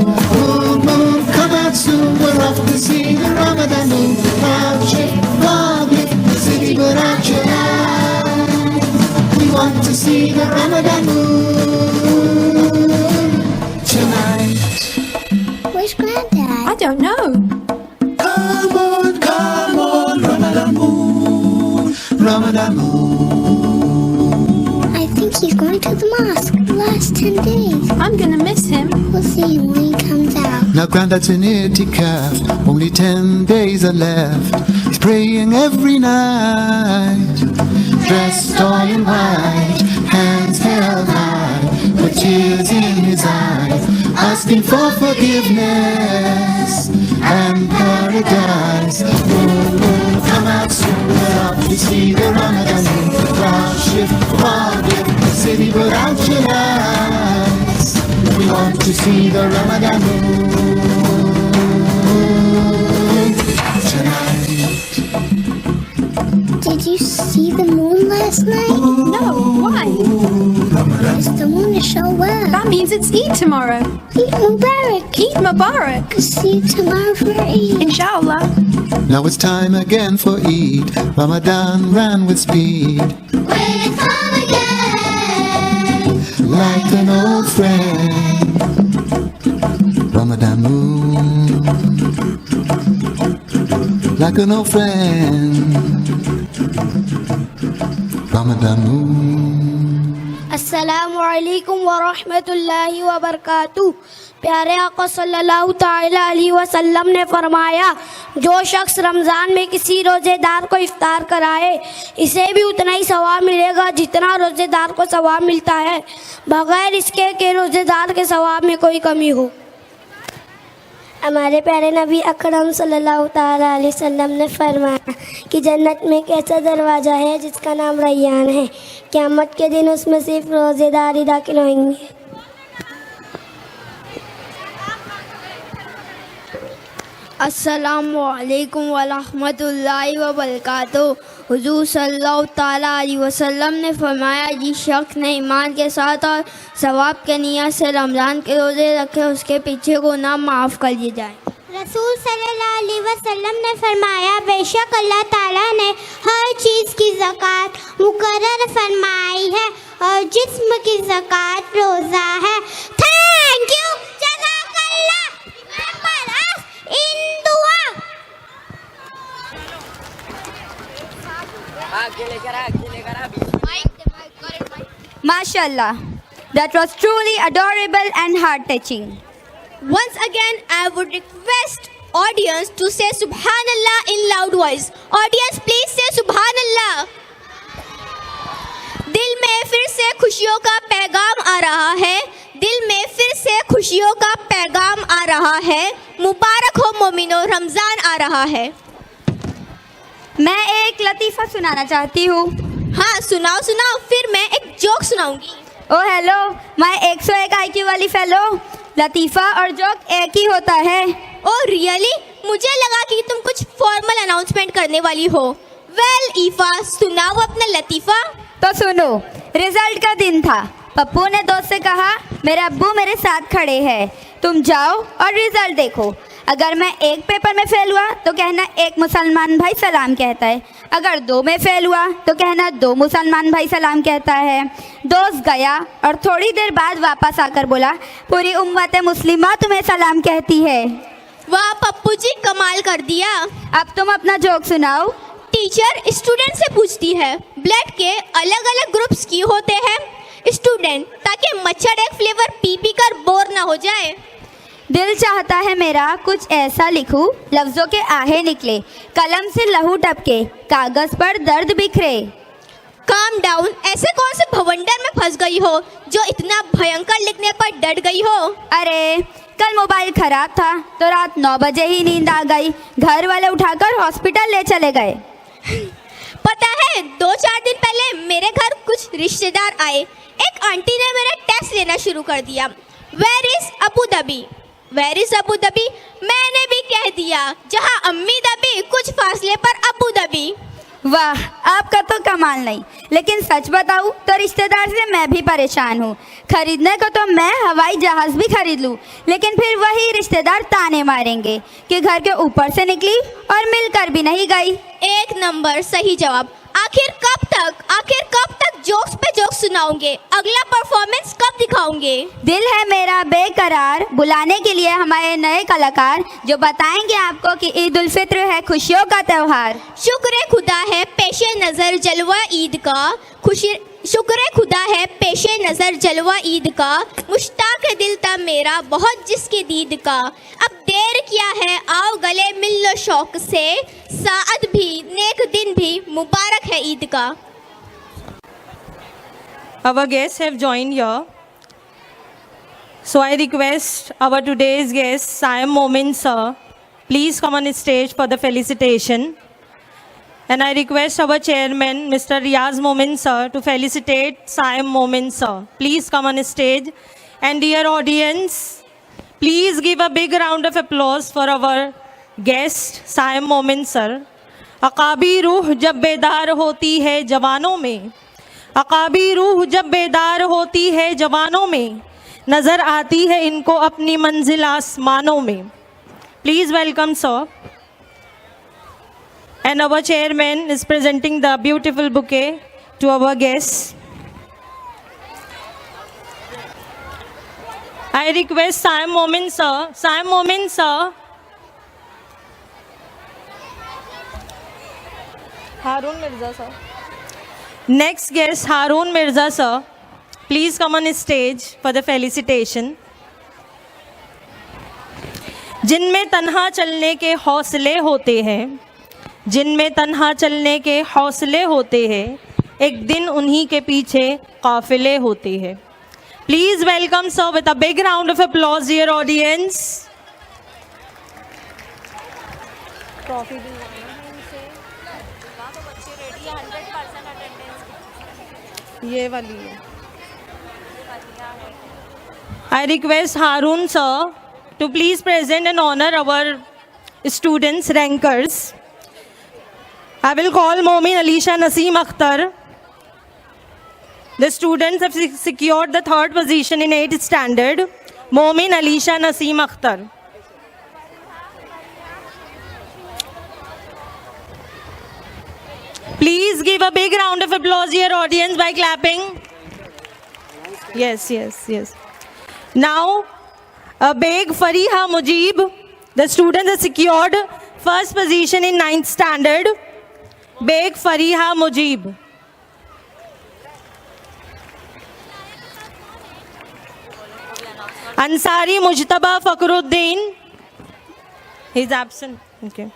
Moon, come out soon. We're off to see the Ramadan moon. Cloud shift, fog lift, the city without your light. We want to see the Ramadan moon tonight. Where's Granddad? I don't know. Come on, Ramadan moon, Ramadan moon. I think he's going to the mosque the last 10 days. I'm gonna miss him. We'll see him when he comes out. Now granddad's in itikaf, only 10 days are left. He's praying every night, dressed all in white, hands held high, with tears in his eyes, asking for forgiveness and paradise. Oh, come out soon enough to see the Ramadan rush the city without your lights. We want to see the Ramadan moon tonight. Did you see the moon last night? No, why? It's the moon is so well. That means it's Eid tomorrow. Eid Mubarak. Eid Mubarak. See you tomorrow for Eid. Inshallah. Now it's time again for Eid. Ramadan ran with speed, We'll come again. like an old friend. Ramadan moon, like an old friend. Ramadan moon. अस्सलामु अलैकुम व रहमतुल्लाहि व बरकातुहू। प्यारे आका सल्लल्लाहु ताला अलैहि वसल्लम ने फरमाया, जो शख्स रमज़ान में किसी रोज़ेदार को इफ्तार कराए इसे भी उतना ही सवाब मिलेगा जितना रोज़ेदार को सवाब मिलता है, बगैर इसके कि रोज़ेदार के सवाब में कोई कमी हो। हमारे प्यारे नबी अकरम सल्लल्लाहु ताला अलैहि वसल्लम ने फरमाया कि जन्नत में एक ऐसा दरवाज़ा है जिसका नाम रैयान है, क़यामत के दिन उसमें सिर्फ रोज़ेदार ही दाखिल होंगे। अस्सलामु अलैकुम व रहमतुल्लाहि व बरकातुहू। हुज़ूर सल्लल्लाहु ताला अलैहि वसल्लम ने फरमाया, जिस शख्स ने ईमान के साथ और सवाब के नियत से रमज़ान के रोज़े रखे उसके पीछे गुनाह माफ़ कर दिए जाए। रसूल सल्लल्लाहु अलैहि वसल्लम ने फरमाया, बेशक अल्लाह ताला ने हर चीज़ की ज़कात मुकर्रर फरमाई है और जिस्म की ज़कात रोज़ा है। थैंक यू, जज़ाकल्लाह। Remember us in दुआ। MashaAllah. That was truly adorable and heart-touching. Once again, I would request audience to say Subhanallah in loud voice. Audience, please say Subhanallah. दिल में फिर से खुशियों का पैगाम आ रहा है, दिल में फिर से खुशियों का पैगाम आ रहा है। मुबारक हो मोमिनो, रमज़ान आ रहा है। मैं एक लतीफ़ा सुनाना चाहती हूँ। हाँ सुनाओ सुनाओ, फिर मैं एक जोक सुनाऊंगी। ओ हेलो, मैं 101 IQ वाली फेलो। लतीफ़ा और जोक एक ही होता है। Oh really? मुझे लगा कि तुम कुछ फॉर्मल अनाउंसमेंट करने वाली हो। वेल ईफा, सुनाओ अपना लतीफ़ा। तो सुनो, रिजल्ट का दिन था। पप्पू ने दोस्त से कहा, मेरे अब्बू मेरे साथ खड़े हैं, तुम जाओ और रिजल्ट देखो। अगर मैं एक पेपर में फेल हुआ तो कहना एक मुसलमान भाई सलाम कहता है, अगर 2 में फेल हुआ तो कहना 2 मुसलमान भाई सलाम कहता है। दोस्त गया और थोड़ी देर बाद वापस आकर बोला, पूरी उम्मत मुस्लिमा तुम्हें सलाम कहती है। वाह पप्पू जी, कमाल कर दिया। अब तुम अपना जोक सुनाओ। टीचर स्टूडेंट से पूछती है, ब्लड के अलग अलग ग्रुप्स क्यों होते हैं? स्टूडेंट, ताकि मच्छर एक फ्लेवर पी पी कर बोर ना हो जाए। दिल चाहता है मेरा कुछ ऐसा लिखूं, लफ्जों के आहे निकले, कलम से लहू टपके, कागज पर दर्द बिखरे। काम डाउन, ऐसे कौन से भवंडर में फंस गई हो जो इतना भयंकर लिखने पर डर गई हो? अरे कल मोबाइल खराब था तो रात 9 बजे ही नींद आ गई, घर वाले उठाकर हॉस्पिटल ले चले गए। पता है 2-4 दिन पहले मेरे घर कुछ रिश्तेदार आए। एक आंटी ने मेरा टेस्ट लेना शुरू कर दिया। Where is Abu Dhabi? Where is Abu Dhabi? मैंने भी कह दिया, जहाँ अम्मी दबी कुछ फासले पर अबू धाबी। वाह, आपका तो कमाल नहीं। लेकिन सच बताऊं तो रिश्तेदार से मैं भी परेशान हूँ। खरीदने को तो मैं हवाई जहाज भी खरीद लूँ, लेकिन फिर वही रिश्तेदार ताने मारेंगे कि घर के ऊपर से निकली और मिलकर भी नहीं गई। एक नंबर सही जवाब। आखिर कब तक जोक्स पे जोक्स सुनाओगे? अगला परफॉर्मेंस कब दिखाओगे? दिल है मेरा बेकरार, बुलाने के लिए हमारे नए कलाकार जो बताएंगे आपको कि ईद उल फित्र है खुशियों का त्योहार। शुक्र खुदा है पेशे नज़र जलवा ईद का, शुक्र खुदा है पेशे नज़र जलवा ईद का, मुश्ताक है दिल था मेरा बहुत जिसके दीद का। अब देर क्या है आओ गले मिल लो शौक से, साअत भी नेक दिन भी मुबारक है ईद का। Our guests have joined here. So I request our today's guest, Saim Momin sir, please come on stage for the felicitation. And I request our chairman, Mr. Riaz Momin sir, to felicitate Saim Momin sir. Please come on stage. And dear audience, please give a big round of applause for our guest, Saim Momin sir. अकाबी रूह जब बेदार होती है जवानों में, अकाबी रूह जब बेदार होती है जवानों में, नज़र आती है इनको अपनी मंजिल आसमानों में. Please welcome sir. And our chairman is presenting the beautiful bouquet to our guests. I request Saim Momin sir. Saim Momin sir. Harun Mirza sir. Next guest Harun Mirza sir. Please come on stage for the felicitation. जिनमें तन्हा चलने के हौसले होते हैं, जिनमें तन्हा चलने के हौसले होते हैं, एक दिन उन्हीं के पीछे काफिले होते हैं. Please welcome sir with a big round of applause, dear audience. Trophy ये वाली है. I request Harun sir to please present and honor our students, rankers. I will call Momin Alisha Naseem Akhtar. The students have secured the third position in 8th standard. Momin Alisha Naseem Akhtar. Please give a big round of applause, dear audience, by clapping. Yes, yes, yes. Now, Beg Fariha Mujib. The students have secured first position in 9th standard. Beg Fariha Mujib. Ansari Mujtaba Fakhruddin. He's absent. Okay.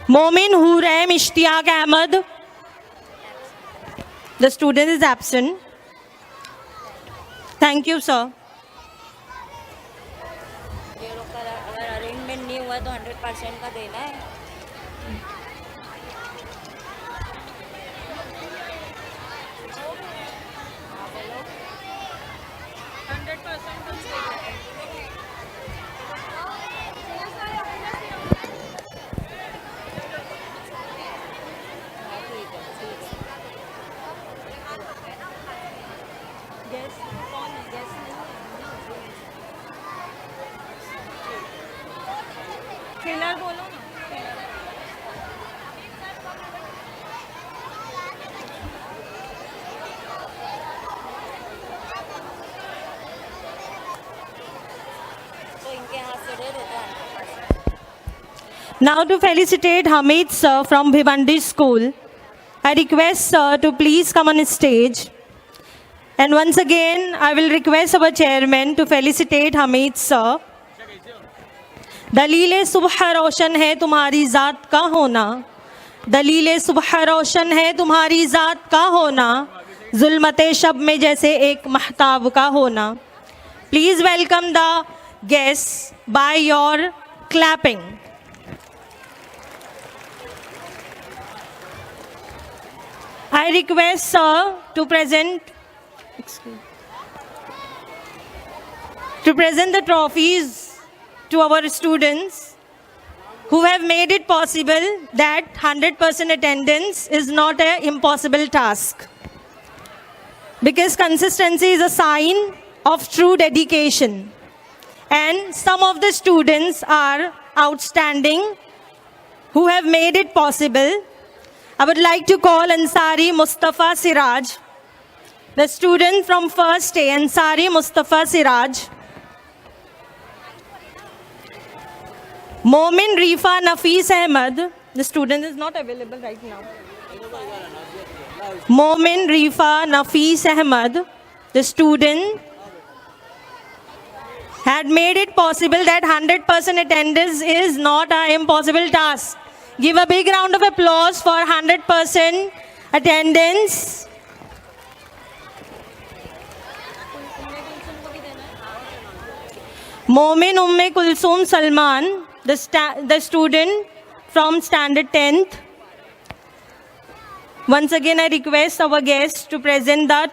Momin Hurem Ishtiaq Ahmad. The student is absent. Thank you, sir. Arrangement नहीं हुआ तो 100% का देना है. Now to felicitate Hamid sir from Bhivandi School, I request sir to please come on stage. And once again, I will request our chairman to felicitate Hamid sir. दलीले सुबह रोशन है तुम्हारी ज़ात का होना, दलीले सुबह रोशन है तुम्हारी ज़ात का होना, जुल्मते शब में जैसे एक महताब का होना. Please welcome the guests by your clapping. I request sir to present the trophies to our students who have made it possible that 100% attendance is not an impossible task. Because consistency is a sign of true dedication. And some of the students are outstanding who have made it possible. I would like to call Ansari Mustafa Siraj, the student from first A, Ansari Mustafa Siraj. Momin Rifa Nafis Ahmad, the student is not available right now. Momin Rifa Nafis Ahmad, the student, had made it possible that 100% attendance is not an impossible task. Give a big round of applause for 100% attendance. Momin Umme Kulsum Salman, the student from standard 10th. Once again, I request our guests to present the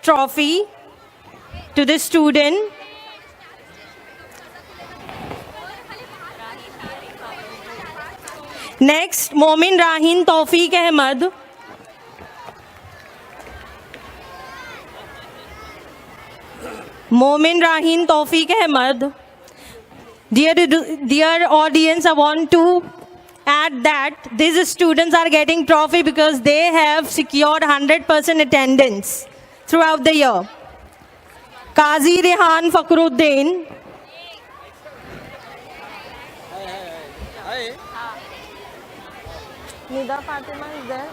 trophy to the student. Next, Momin Rahin Tawfiq Ahmad. Momin Rahin Tawfiq Ahmad. Dear audience, I want to add that these students are getting trophy because they have secured 100% attendance throughout the year. Qazi Rehan Fakhruddin. Nida Fatima is there.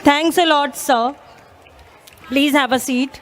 Thanks a lot, sir. Please have a seat.